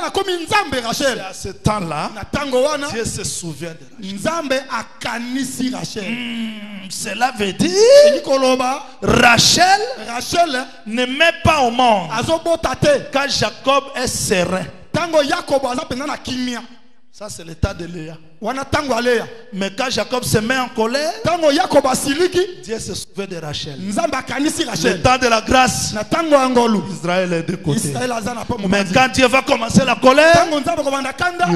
à ce temps-là, Dieu se souvient de Rachel. Cela veut dire Rachel ne met pas au monde quand Jacob est serein. Ça c'est l'état de Léa. Mais quand Jacob se met en colère, Dieu se souvient de Rachel. Le temps de la grâce, Israël est de côté. Mais quand Dieu va commencer la colère, il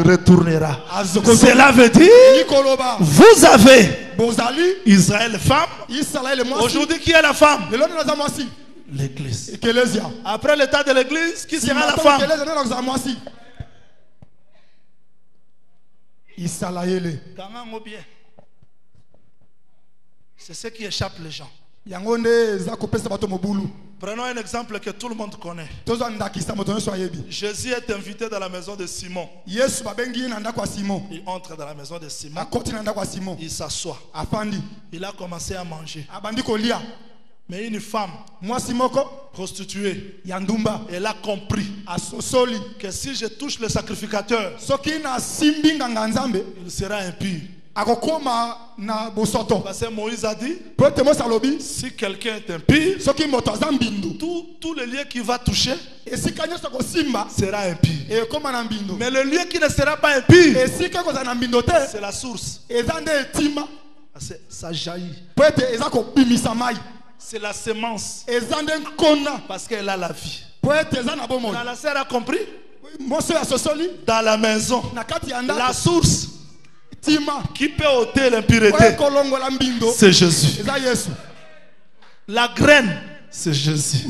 retournera. Cela veut dire, vous avez Israël femme. Aujourd'hui, qui est la femme? L'église. Après l'état de l'église, qui sera la femme? C'est ce qui échappe les gens. Prenons un exemple que tout le monde connaît. Jésus est invité dans la maison de Simon. Il entre dans la maison de Simon. Il s'assoit. Il a commencé à manger. Mais une femme prostituée, elle a compris que si je touche le sacrificateur, il sera impur. Parce que Moïse a dit, si quelqu'un est impur, tout le lieu qu'il va toucher sera impur. Mais le lieu qui ne sera pas impur, c'est la source. Ça jaillit. C'est la semence. Parce qu'elle a la vie. La sœur a compris. Dans la maison, la source qui peut ôter l'impureté, c'est Jésus. La graine, c'est Jésus.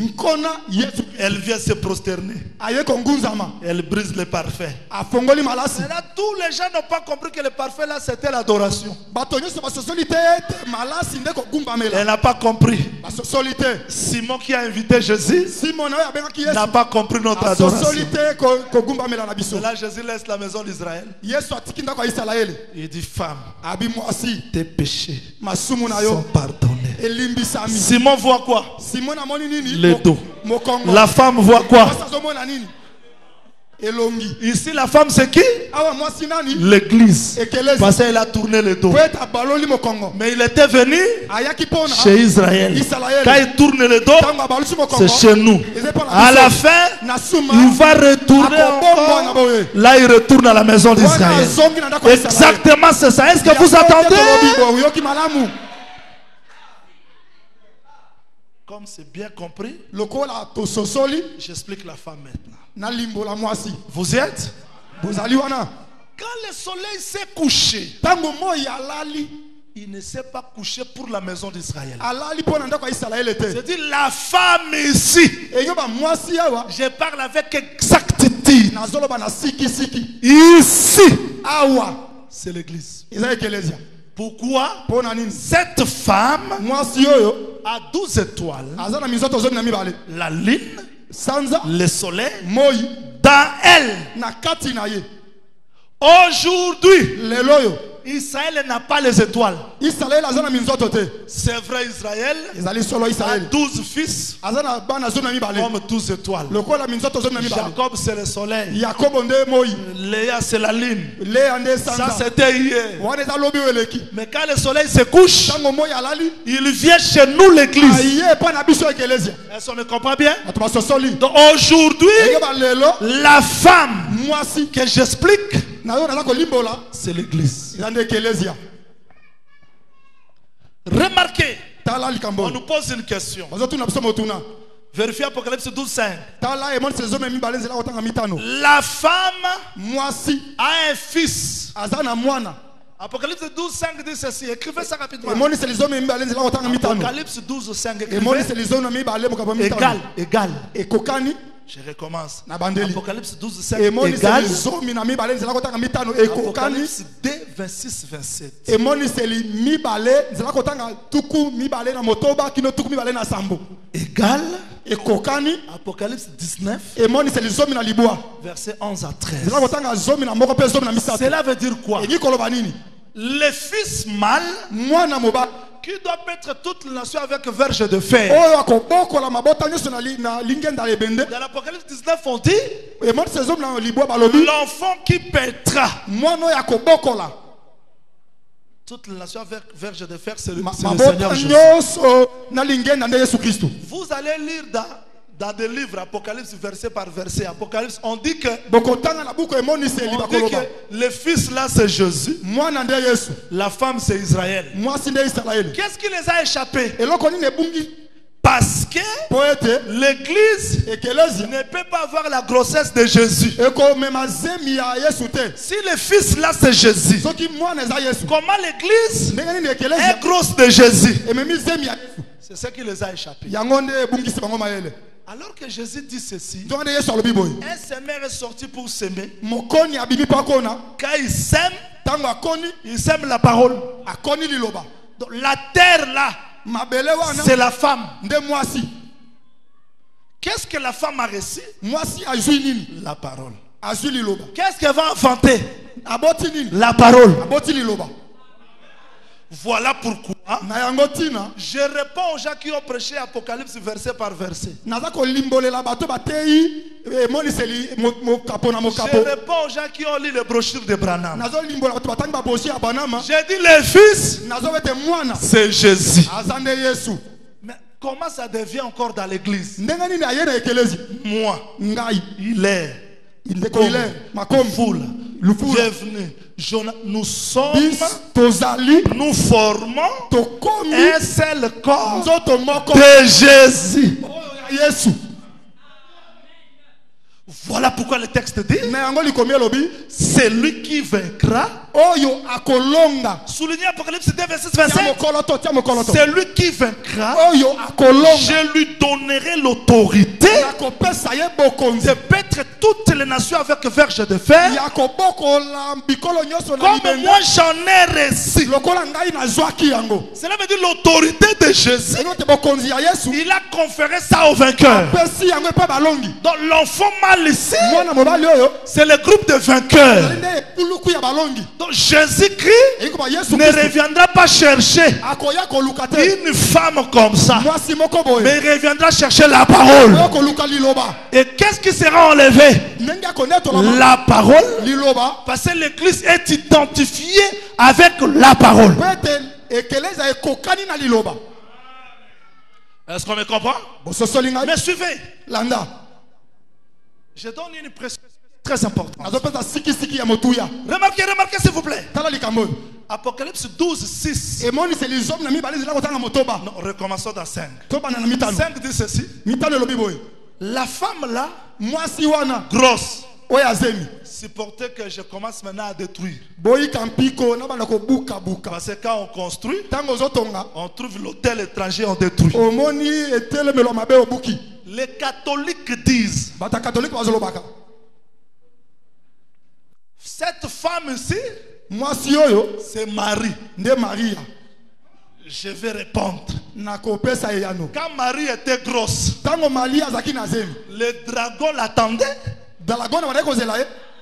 Elle vient se prosterner. Elle brise le parfait. Et là, tous les gens n'ont pas compris que le parfait là c'était l'adoration. Elle n'a pas compris. Simon qui a invité Jésus n'a pas compris notre adoration. Et là Jésus laisse la maison d'Israël. Il dit, femme, tes péchés sont pardonnés. Simon voit quoi? Le dos. La femme voit quoi? Ici, la femme, c'est qui? L'église. Parce qu'elle a tourné le dos. Mais il était venu chez Israël. Quand il tourne le dos, c'est chez nous. À la fin, il va retourner encore. Là, il retourne à la maison d'Israël. Exactement, c'est ça. Est-ce que vous attendez? Comme c'est bien compris, j'explique la femme maintenant. Vous y êtes? Quand le soleil s'est couché, il ne s'est pas couché pour la maison d'Israël. C'est-à-dire la femme ici. Je parle avec exactitude. Ici, c'est l'église. Pourquoi? Cette femme a 12 étoiles. La lune, le soleil, dans elle. Aujourd'hui, Israël n'a pas les étoiles. C'est vrai, Israël a 12 fils comme 12 étoiles. Jacob, c'est le soleil. Léa, c'est la lune. Ça, c'était hier. Mais quand le soleil se couche, il vient chez nous, l'église. Est-ce qu'on me comprend bien? Donc aujourd'hui, la femme que j'explique, c'est l'église. Remarquez, on nous pose une question. Vérifiez Apocalypse 12:5. La femme a un fils. Apocalypse 12:5 dit ceci. Écrivez ça rapidement. Apocalypse 12:5. Égal. Je recommence. Apocalypse 12:5 égal. Apocalypse 2, 26, 27. Égal. Apocalypse 19. Verset 11 à 13. Cela veut dire quoi? Le fils mâle qui doit mettre toute la nation avec verge de fer. Dans l'Apocalypse 19, on dit l'enfant qui pètera toute la nation avec verge de fer, c'est le Seigneur Jésus. Vous allez lire dans des livres, Apocalypse verset par verset, Apocalypse, on dit que le fils là c'est Jésus, la femme c'est Israël. Qu'est-ce qui les a échappés? Parce que l'église ne peut pas avoir la grossesse de Jésus. Si le fils là c'est Jésus, comment l'église est grosse de Jésus? C'est ce qui les a échappés. Alors que Jésus dit ceci, un semeur est sorti pour s'aimer. Quand il sème, il sème la parole. Donc, la terre là, c'est la femme. Qu'est-ce que la femme a reçu? La parole. Qu'est-ce qu'elle va enfanter? La parole. Voilà pourquoi je réponds aux gens qui ont prêché Apocalypse verset par verset. Je réponds aux gens qui ont lu les brochures de Branham. J'ai dit le fils, c'est Jésus. Mais comment ça devient encore dans l'église? Moi, il est comme vous. Bienvenue. Nous sommes, nous formons un seul corps de Jésus. Voilà pourquoi le texte dit c'est lui qui vaincra. Soulignez Apocalypse 2 verset 27. C'est lui qui vaincra. Je lui donnerai l'autorité de paître toutes les nations avec verge de fer, comme moi j'en ai reçu. Cela veut dire l'autorité de Jésus. Il a conféré ça au vainqueur. Donc l'enfant mâle ici, c'est le groupe de vainqueurs. Donc Jésus-Christ ne reviendra pas chercher une femme comme ça, mais il reviendra chercher la parole. Et qu'est-ce qui sera enlevé? La parole. Parce que l'église est identifiée avec la parole. Est-ce qu'on me comprend? Mais suivez. Je donne une précision très importante. Remarquez s'il vous plaît. Apocalypse 12, 6. Non, recommençons dans 5. 5 dit ceci. La femme là, grosse, supportez que je commence maintenant à détruire. Parce que quand on construit, on trouve l'hôtel étranger, on détruit. Les catholiques disent, cette femme ici, c'est Marie. Je vais répondre. Quand Marie était grosse, le dragon l'attendait.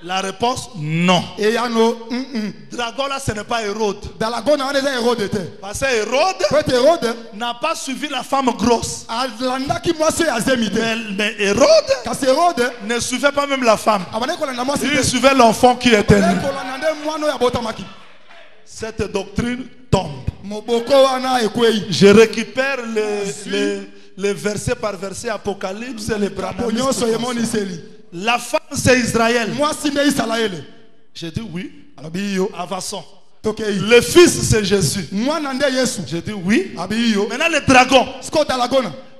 La réponse, non. Dragon là, ce n'est pas Hérode. Parce que Hérode n'a pas suivi la femme grosse. Mais Hérode ne suivait pas même la femme. Il suivait l'enfant qui était né. Cette doctrine tombe. Je récupère les versets par verset Apocalypse et les brahmanistes. La femme c'est Israël. J'ai dit oui. Avançons. Le fils c'est Jésus. J'ai dit oui. Maintenant le dragon.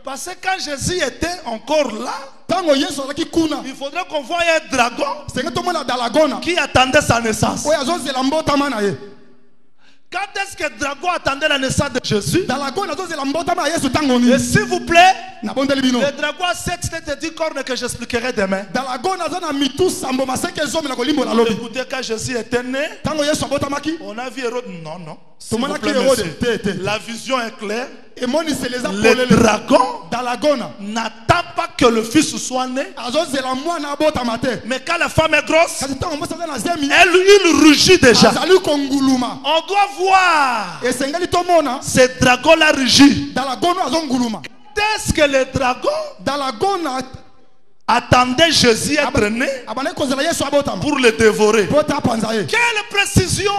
Parce que quand Jésus était encore là, il faudrait qu'on voie un dragon qui attendait sa naissance. Quand est-ce que le dragon attendait la naissance de Jésus? Et s'il vous plaît, le dragon a 7 têtes et 10 cornes que j'expliquerai demain. Écoutez, quand Jésus était né, on a vu Hérode. Non, non. La vision est claire. Le dragon n'attend pas que le fils soit né. Mais quand la femme est grosse, il rugit déjà. On doit voir ce dragon-là rugit. Est-ce que le dragon attendait Jésus être né pour le dévorer? Quelle précision!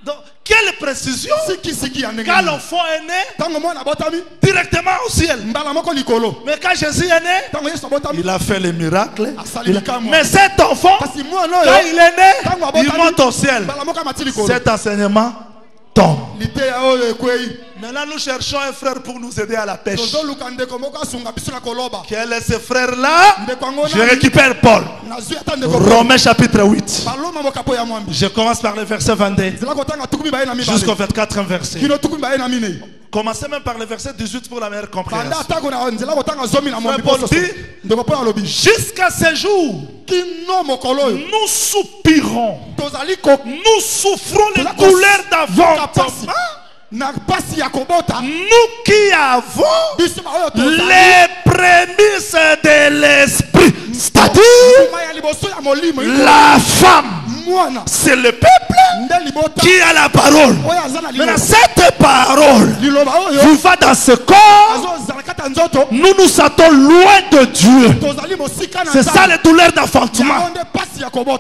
Donc, quelle précision! Quand l'enfant est né, directement au ciel. Mais quand Jésus est né, il a fait les miracles. Mais cet enfant, quand il est né, il monte au ciel. Cet enseignement tombe. Maintenant nous cherchons un frère pour nous aider à la pêche. Quel est ce frère là? Je récupère Paul. Romains chapitre 8. Je commence par le verset 22 jusqu'au 24e verset. Commencez même par le verset 18 pour la meilleure compréhension. Paul dit, jusqu'à ce jour, nous soupirons, nous souffrons les douleurs d'avortement. Nous qui avons les prémices de l'esprit, c'est-à-dire la femme, c'est le peuple qui a la parole. Maintenant cette parole vous va dans ce corps. Nous nous sentons loin de Dieu. C'est ça les douleurs d'enfantement.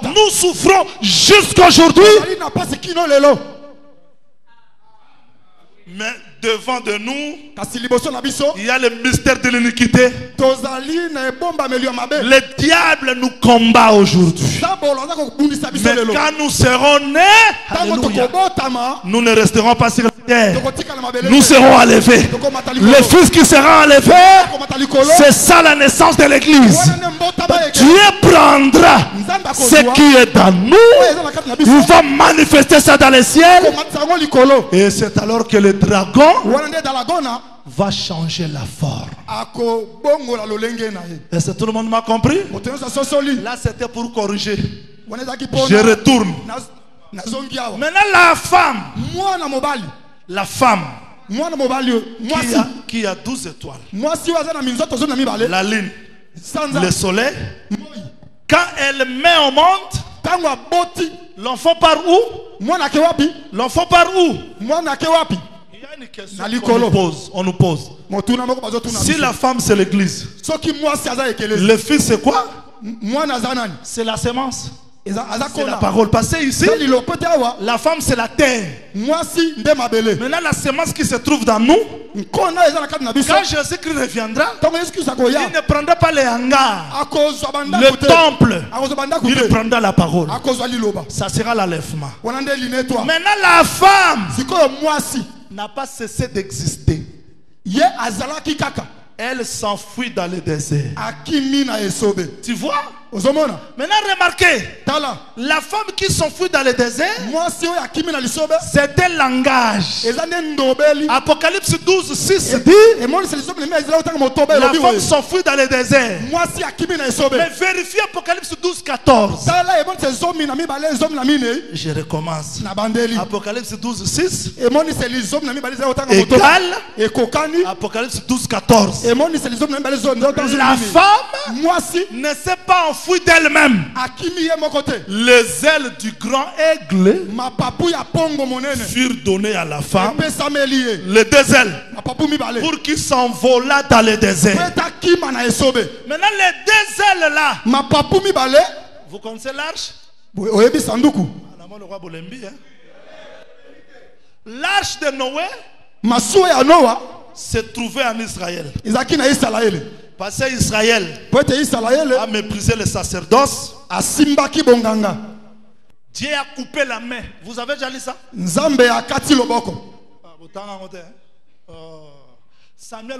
Nous souffrons jusqu'à aujourd'hui. Mais devant de nous, il y a le mystère de l'iniquité. Le diable nous combat aujourd'hui. Mais quand nous serons nés, alléluia, nous ne resterons pas sur la terre. Nous serons enlevés. Le fils qui sera enlevé, c'est ça la naissance de l'église. Dieu prendra ce qui est dans nous. Il va manifester ça dans les ciels. Et c'est alors que le dragon va changer la forme. Est-ce que tout le monde m'a compris? Là c'était pour corriger. Je retourne. Maintenant la femme qui a 12 étoiles. La lune, le soleil. Quand elle met au monde, l'enfant part où? L'enfant part où? Il y a une question on nous pose. Si la femme c'est l'église, le fils c'est quoi? C'est la sémence. C'est la parole passée ici. La femme c'est la terre. Maintenant la sémence qui se trouve dans nous, quand Jésus-Christ reviendra, il ne prendra pas les hangars, le temple, il prendra la parole. Ça sera l'enlèvement. Maintenant la femme n'a pas cessé d'exister. Elle s'enfuit dans le désert. Tu vois? Maintenant remarquez, la femme qui s'enfuit dans le désert, c'est un langage. Apocalypse 12, 6 dit, la femme s'enfuit dans le désert. Mais vérifiez Apocalypse 12, 14. Je recommence. Apocalypse 12, 6 égale Apocalypse 12, 14. La femme ne s'est pas enfuie d'elle-même. Les ailes du grand aigle furent données à la femme. Les deux ailes pour qu'il s'envolât dans le désert. Maintenant les deux ailes là, vous connaissez l'arche? L'arche de Noé se trouvait en Israël. Parce que Israël a méprisé le sacerdoce. Dieu a coupé la main. Vous avez déjà lu ça? Samuel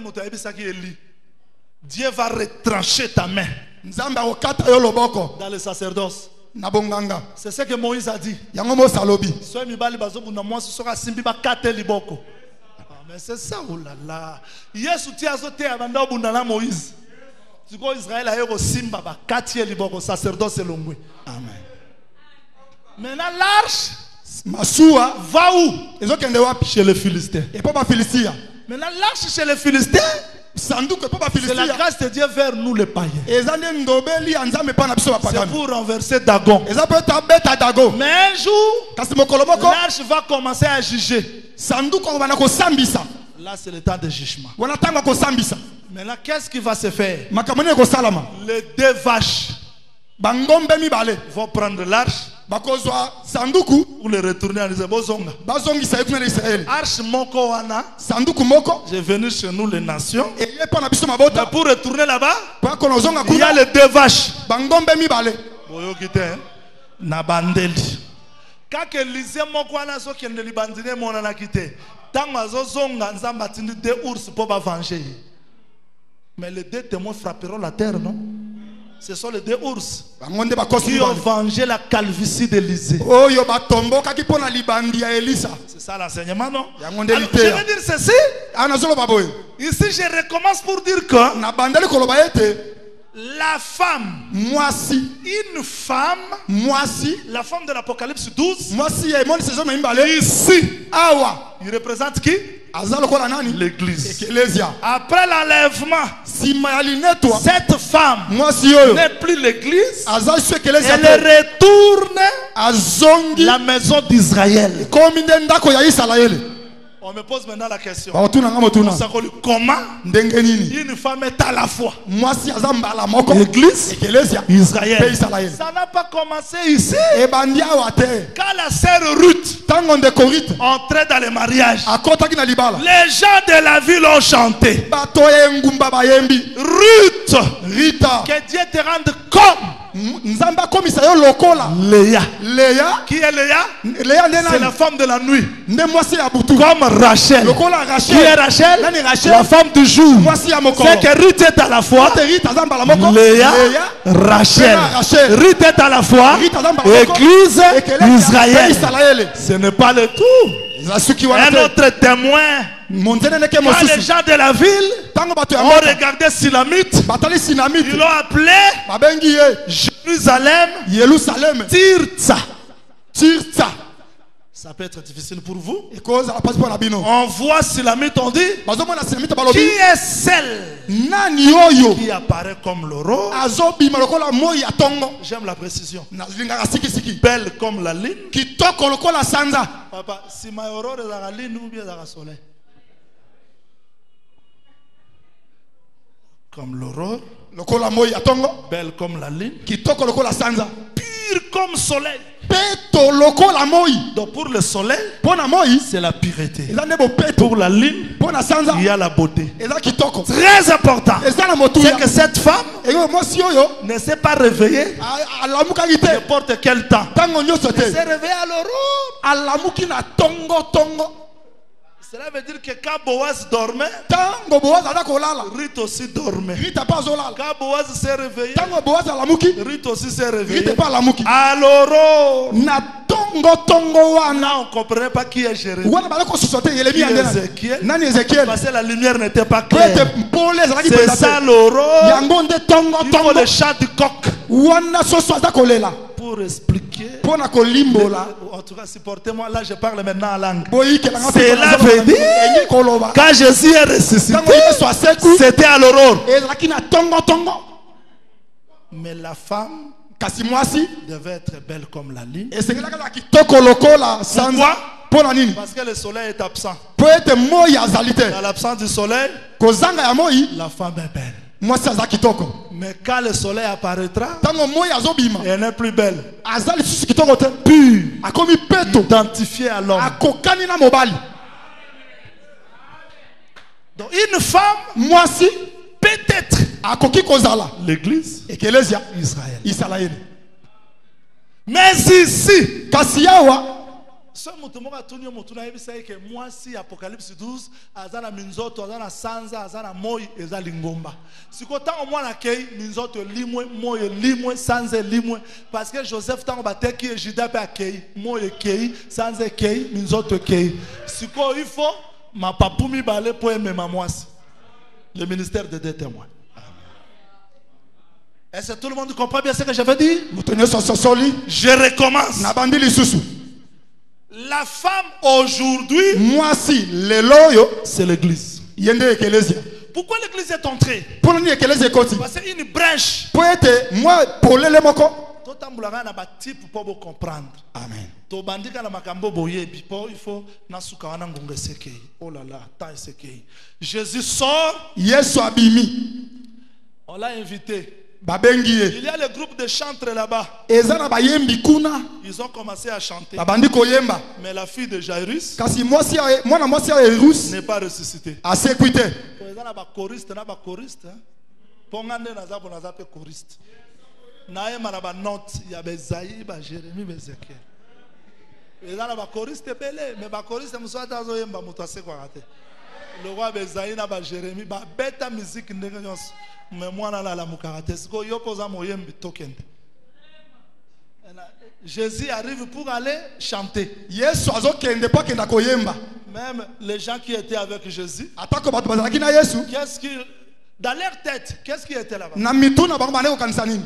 Dieu va retrancher ta main dans le sacerdoce. C'est ce que Moïse a dit. Mais c'est ça, oh là là. Yesu tia zote abanda obundana Moïse. Tu vois Israël a eu simba ba katie liboko sacerdoce longwe. Amen. Maintenant l'arche Masua va où? Chez les Philistins. Et pas Philistia. Maintenant l'arche chez les Philistins, c'est la grâce de Dieu vers nous les païens. C'est pour renverser Dagon. Mais un jour, l'arche va commencer à juger. Là c'est le temps de jugement. Maintenant qu'est-ce qui va se faire? Les deux vaches vont prendre l'arche pour le retourner à Israël. Arche moko wana, j'ai venu chez nous les nations. Mais pour retourner là-bas, il y a les deux vaches. Quand Élisée moko wana so kende libandine mona na kite. Tant azozonga nzamba tindi deux ours pour venger. Mais les deux témoins frapperont la terre, non? Ce sont les deux ours qui ont vengé la calvitie d'Élisée. C'est ça l'enseignement, non? Alors, je veux dire ceci. Ici, je recommence pour dire que la femme, une femme, la femme de l'Apocalypse 12, ici, il représente qui? L'église. Après l'enlèvement, cette femme n'est plus l'église. Elle retourne à la maison d'Israël. On me pose maintenant la question. Comment une femme est à la fois l'église, Israël? Ça n'a pas commencé ici. Quand la sœur Ruth entrait dans le mariage, les gens de la ville ont chanté. Ruth, que Dieu te rende comme Léa. Qui est Léa? C'est la femme de la nuit. Comme Rachel. Qui est Rachel? La femme du jour. C'est que Ruth est à la fois Léa, Rachel. Ruth est à la fois Église, Israël. Ce n'est pas le tout. Un autre témoin. Quand les gens de la ville ont regardé Silamite, ils l'ont appelé Jérusalem, Tirtsa. Ça peut être difficile pour vous. On voit Silamite, on dit. Qui est celle qui apparaît comme l'aurore? J'aime la précision. Belle comme la lune. Papa, si ma aurore est dans la lune ou bien dans le soleil? Comme l'aurore. Belle comme la lune. Pure comme soleil. Donc pour le soleil, c'est la pureté. Pour la lune, il y a la beauté. Très important. C'est que cette femme ne s'est pas réveillée n'importe quel temps. Elle s'est réveillée à l'aurore. Cela veut dire que quand Boaz dormait, Ruth aussi dormait. Quand Boaz s'est réveillé, Ruth aussi s'est réveillée. À l'aurore, on ne comprenait pas qui est Jérémie. Qui est Ézéchiel. Parce que la lumière n'était pas claire. C'est ça l'aurore. Il faut le chant du coq. Pour expliquer. En tout cas, supportez-moi. Là, je parle maintenant en langue. Cela veut dire quand Jésus est ressuscité, c'était à l'aurore. Mais la femme devait être belle comme la lune. Pourquoi? Parce que le soleil est absent. Dans l'absence du soleil, la femme est belle. Mais quand le soleil apparaîtra, elle n'est plus belle. Pure, identifiée à l'homme. Donc une femme, peut-être l'église Israël. Mais ici, ce mutumoka tunyo mutuna ebisa que moi si Apocalypse 12 azana minzoto azana sanza azana moyi ezali ngomba sikota au moins na kei minzoto limwe moyi limwe sanza limwe parce que Joseph tango bateki et Juda pe akei moyi kei sanza kei minzoto kei siko il faut ma papumi balé pour aimer ma moisi le ministère de deux témoins. Est-ce que tout le monde comprend bien ce que je veux dire? Je recommence. La femme aujourd'hui, c'est l'église. Pourquoi l'église est entrée? Parce que une brèche. Amen. Jésus sort. On l'a invité. Il y a le groupe de chantres là-bas. Ils ont commencé à chanter. Mais la fille de Jairus n'est pas ressuscitée. Le roi Bezaï n'a pas Jérémie, bête musique mais moi la mukarate siko yokoza moyembi tokende. Jésus arrive pour aller chanter. Même les gens qui étaient avec Jésus, qu'est-ce qui dans leur tête, qu'est-ce qui était là-bas?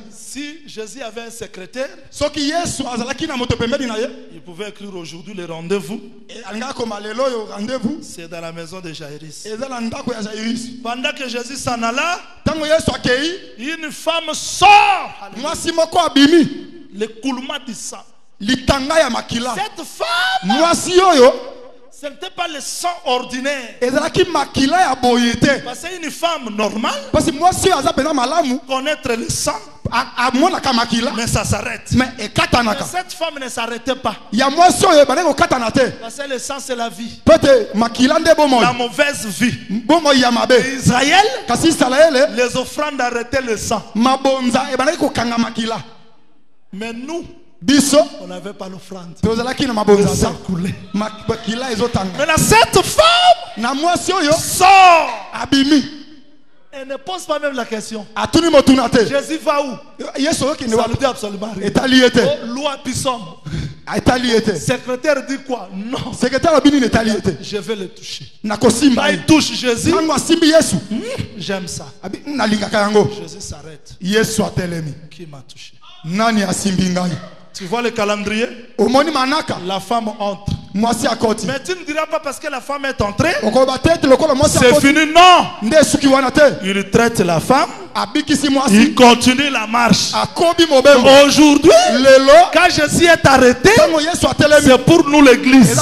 Si Jésus avait un secrétaire, il pouvait écrire aujourd'hui le rendez-vous. C'est dans la maison de Jairus. Pendant que Jésus s'en alla, une femme sort. L'écoulement du sang. Cette femme, ce n'était pas le sang ordinaire. Parce qu'une femme normale, connaître le sang, mais ça s'arrête. Mais cette femme ne s'arrêtait pas. Parce que le sang c'est la vie. La mauvaise vie. Israël, les offrandes arrêtaient le sang. Mais nous, on n'avait pas l'offrande. Le sang coulait. Maintenant cette femme sort. Elle ne pose pas même la question. Jésus va où? Ça lui dit absolument rien. Loi pissom. Secrétaire dit quoi? Non. Je vais le toucher. Il touche Jésus. J'aime ça. Jésus s'arrête. Qui m'a touché? Tu vois le calendrier? La femme entre. Mais tu ne diras pas parce que la femme est entrée. C'est fini, non. Il traite la femme. Il continue la marche. Aujourd'hui, quand Jésus est arrêté, c'est pour nous l'église.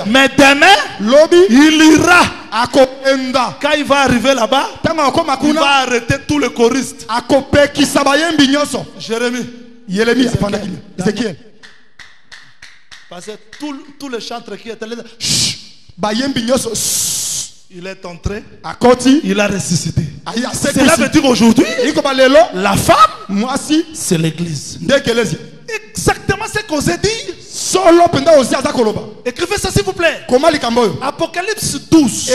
Mais demain, il ira. Quand il va arriver là-bas, il va arrêter tous les choristes. Jérémie. Ézéchiel. Parce que tous les chantres qui étaient là, il est entré, il a ressuscité. Cela veut dire aujourd'hui, la femme, c'est l'église. Exactement ce qu'on s'est dit. Écrivez ça s'il vous plaît. Apocalypse 12.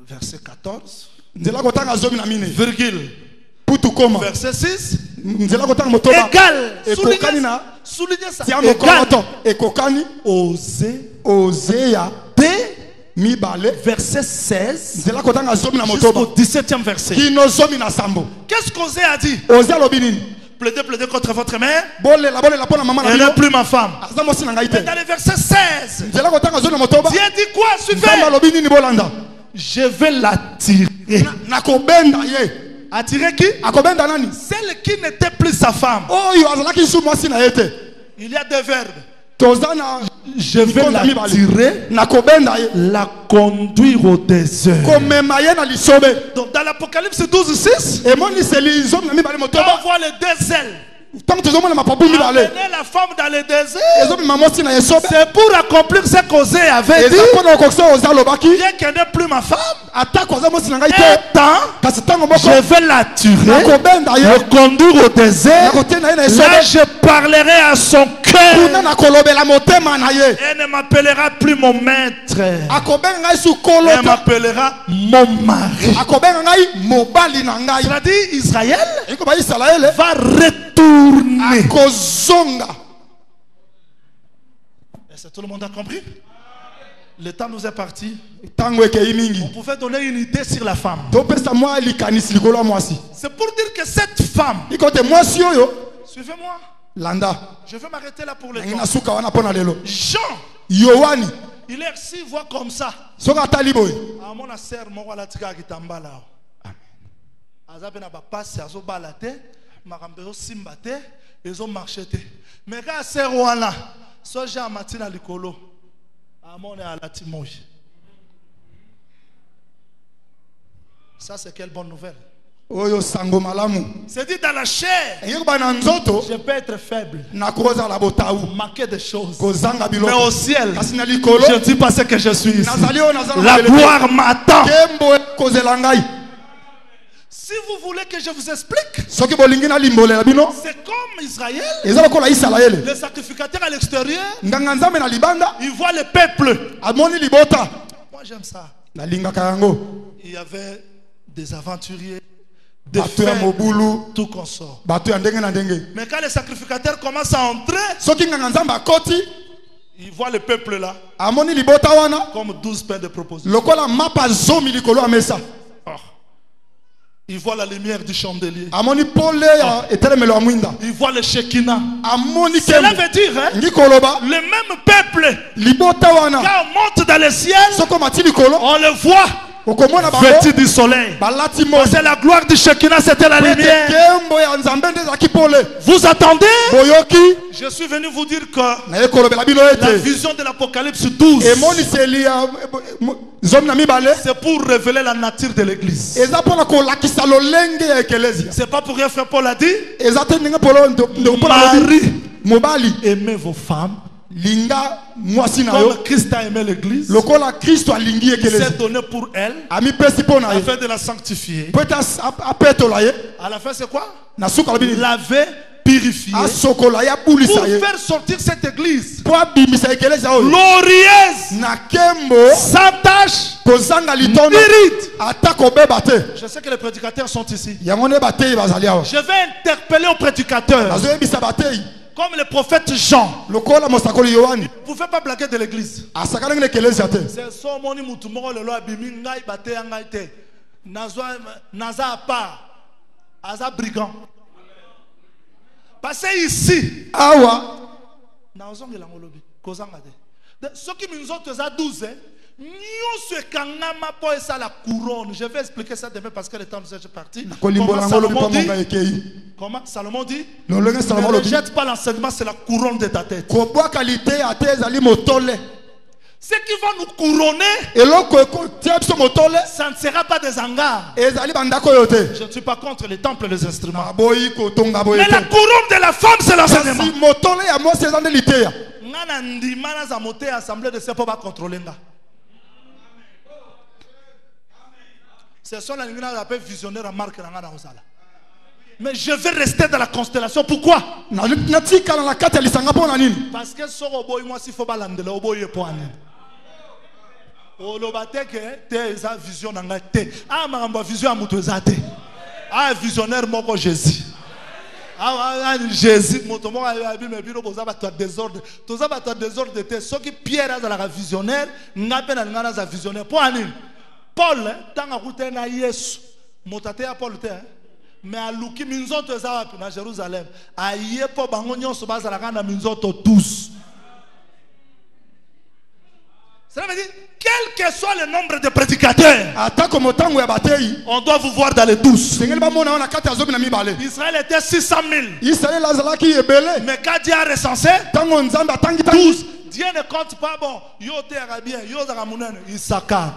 Verset 14. Virgule. Verset 6. Égal. Soulignez ça. Égal. Osée. Verset 16 jusqu'au 17e verset. Qu'est-ce qu'Osée a dit? Plaidez contre votre mère. Elle n'est plus ma femme. Mais dans le verset 16, Dieu dit quoi? Suivez. Je vais l'attirer. Attirer qui? Celle qui n'était plus sa femme. Il y a deux verbes. Je vais l'attirer, la conduire au désert. Donc dans l'Apocalypse 12:6, on voit les deux ailes. Amener la femme dans le désert, c'est pour accomplir ce qu'Osée avait dit. Bien qu'elle n'est plus ma femme, je vais l'attirer, le conduire au désert. Là je parlerai à son cœur. Elle ne m'appellera plus mon maître. Elle m'appellera mon mari. C'est-à-dire Israël va retourner. Est-ce que tout le monde a compris? Le temps nous est parti. On pouvait donner une idée sur la femme. C'est pour dire que cette femme, suivez-moi. Je vais m'arrêter là pour le temps. Jean, il est ici, voit comme ça. Mon sœur, mon wala tika kitambala. Azabe na ba passe azo balate, makambezo simbate, ezo marchete. Mais quand sœur wala, so Jean matina likolo. Amone ala timoji. Ça c'est quelle bonne nouvelle. C'est dit dans la chair, je peux être faible, manquer de choses, mais au ciel, je ne dis pas ce que je suis ici. La gloire m'attend. Si vous voulez que je vous explique, c'est comme Israël, le sacrificateur à l'extérieur, il voit le peuple. Moi j'aime ça. Il y avait des aventuriers, des frères, tout consort. Mais quand le sacrificateur commence à entrer, il voit le peuple là comme 12 pains de proposition. Il voit la lumière du chandelier. Il voit le Shekinah. Cela veut dire le même peuple, quand on monte dans le ciel, on le voit vêtu du soleil. C'est la gloire du Shekinah, c'était la lumière. Vous attendez? Je suis venu vous dire que la vision de l'Apocalypse 12, c'est pour révéler la nature de l'église. C'est pas pour rien, frère Paul a dit, Marie, aimez vos femmes comme Christ a aimé l'église. Il s'est donné pour elle afin de la sanctifier. À la fin c'est quoi? Laver, purifier, pour faire sortir cette église glorieuse, sans tache, ni ride. Je sais que les prédicateurs sont ici. Je vais interpeller aux prédicateurs. Comme le prophète Jean, il ne pouvait pas blaguer de l'église. C'est son moni mutumoro le loi bimi ngai bate ngai te. Naza pas. Aza brigand. Parce que ici, Ceux qui nous ont 12, la couronne. Je vais expliquer ça demain parce que le temps nous est parti. Comment Salomon dit? Ne rejette pas l'enseignement, c'est la couronne de ta tête. Ce qui va nous couronner, ça ne sera pas des hangars. Je ne suis pas contre les temples et les instruments. Mais la couronne de la femme, c'est l'enseignement. C'est ça la visionnaire à marque. Mais je vais rester dans la constellation. Pourquoi? Parce que ce moi s'il faut pas l'andela au boy pour aller. Oh le bateke te sa vision nanga te. Ah ma vision amuto zate. Ah visionnaire moko Jésus. Ah Jésus moto moko abi me bino boza ba désordre. Toza ba désordre te ceux qui Pierre a la visionnaire ngape na ngana za visionnaire pour ani. Paul tanga kutena Yesu. Motate ya Paul te. Mais à Luki minzoto ezawapi na Jérusalem. Aye po bango nyonso bazalaka na minzoto tous. Cela veut dire, quel que soit le nombre de prédicateurs, on doit vous voir dans les 12. Israël était 600 000. Mais quand Dieu a recensé 12, Dieu ne compte pas, bon, Yote Arabien, Yote Ramunen, Issachar,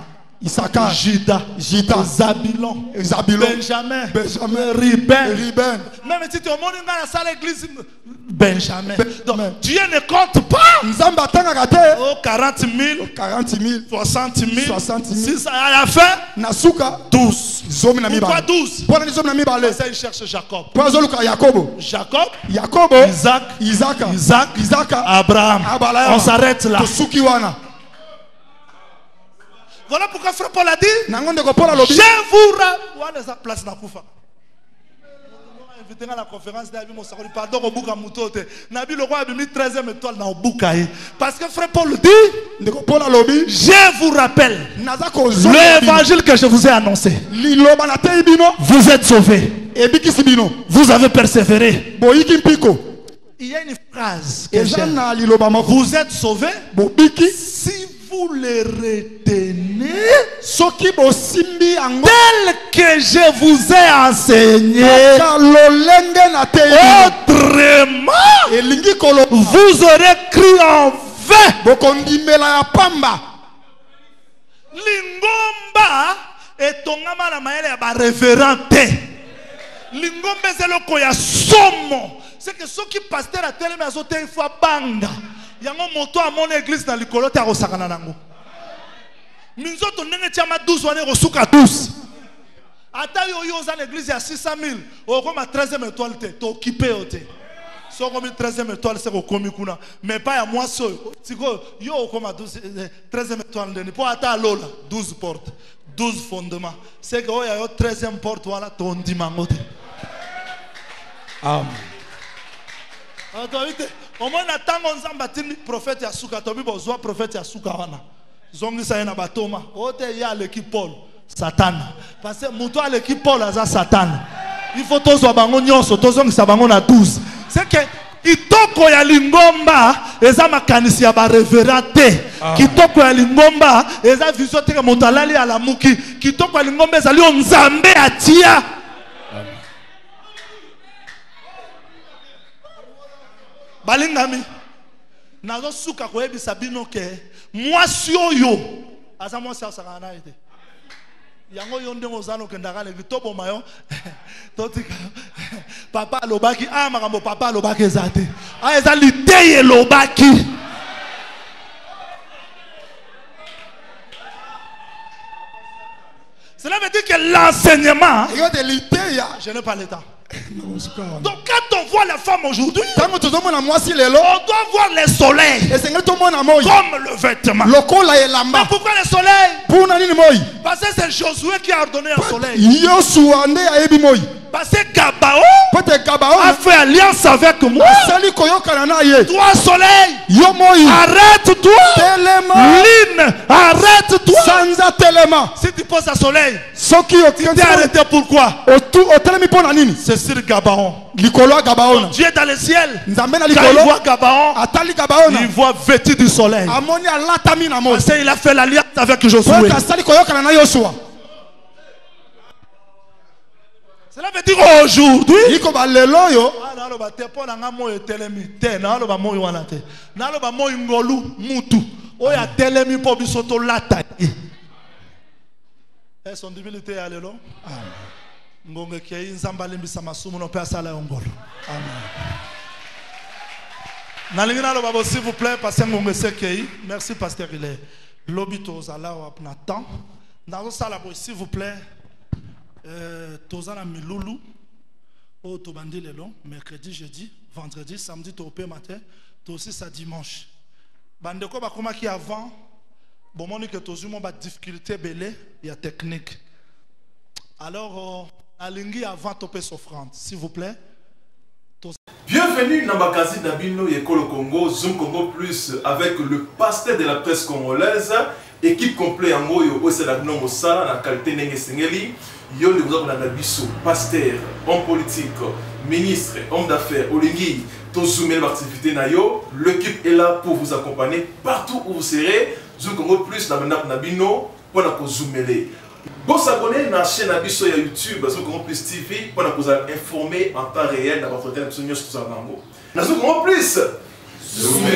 Juda, Zabilon, Benjamin, Ruben. Même si tu es au monde dans la salle l'église, Benjamin. Donc Dieu ne compte pas. Oh, 40 000, 60 000, 6 à la fin, 12. Pourquoi 12? Parce qu'il cherche Jacob. Jacob, Isaac, Abraham. On s'arrête là. Voilà pourquoi frère Paul a dit, je vous rappelle sa place na kufa. Invité à la conférence d'Abi Mosakoli, pardon au Buka Mutote. Nabi le roi a mis 13e étoile dans Buka. Parce que frère Paul dit, je vous rappelle l'évangile que je vous ai annoncé. Vous êtes sauvés. Vous avez persévéré. Il y a une phrase que j'aime. Vous êtes sauvés si vous les retenez tel que je vous ai enseigné. Autrement, vous aurez cru en vain. Lingomba est tongama na maele ya ba révérente. Lingomba c'est le koya somo. C'est que ceux qui pasteur à télé mais azote il faut banga. Yango moto à mon église dans likolo ta rosakana nango. Minzoto ndenge tiama 12 wane rosuka 12. Ata yo yo za l'église ya 600 000, o koma 13e étoile te, to occupé ote. So komi 13e étoile c'est ko komi kuna, mais pas ya moi so. Tiko yo koma 13e étoile ndeni po ata lola 12 portes, 12 fondements. C'est que o ya yo 13e porte wala to ndimango te. Amen. Au moins natango nzamba tini prophète ya suka tobi bozwa prophète ya suka wana zongi sa na batoma ote ya l'équipe Paul Satan parce que muto à l'équipe Paul aza Satan il faut tozwa bango nyonso tozongi sa bango na 12 c'est que kitoko ya lingomba eza makanisi ya ba révérend te kitoko ya lingomba eza vision te moto alali ala muki kitoko ya lingomba ezali nzambe atia. Balingami nazo suka ko ebisa bino ke mwasi oyo aza mwasi asakana ete yango yo ndengo zano kendaka le tobo mayo totika papa lobaki makambo papa lobaki ezate eza liteye lobaki. Cela veut dire que l'enseignement, je n'ai pas le temps. Donc quand on voit la femme aujourd'hui, on doit voir le soleil comme le vêtement. Mais pourquoi le soleil? Parce que c'est Josué qui a ordonné un soleil. Parce que Gabao a fait alliance avec moi. Toi soleil, arrête-toi. Lune, arrête-toi. Si tu poses à soleil, tu t'es arrêté pourquoi? C'est sur Gabaon. Dieu est dans le ciel. Quand il voit Gabaon, il voit vêtu du soleil. Parce qu'il a fait l'alliance avec Josué. Cela veut dire aujourd'hui. Son divinité est alléluia. Amen. S'il vous plaît, pasteur merci pasteur il est l'obito zala Nathan. Dans ça s'il vous plaît. Tozana milulu au tobandi le long mercredi, jeudi, vendredi, samedi, topé matin, aussi ça dimanche. Bandeko ba koma ki avant, bon moni que tozumo ba difficulté belé, il y a technique. Alors alingi avant topé s'offrande, s'il vous plaît. Bienvenue dans Bakazi Nabino Yekolo Congo, Zoom Congo Plus avec le pasteur de la presse congolaise, équipe complète en Moyo, Osedagno Mosala, la qualité Nenge Sengeli, Yon de vous biso, pasteur, homme politique, ministre, homme d'affaires, Olingi, Tozoumé l'activité Nayo, l'équipe est là pour vous accompagner partout où vous serez, Zoom Congo Plus, Nabino, pour la zoomer. Vous vous abonnez à la chaîne Abisso sur YouTube, Zoom Congo Plus TV, pour vous informer en temps réel dans votre chaîne. Zoom Congo Plus. Zoom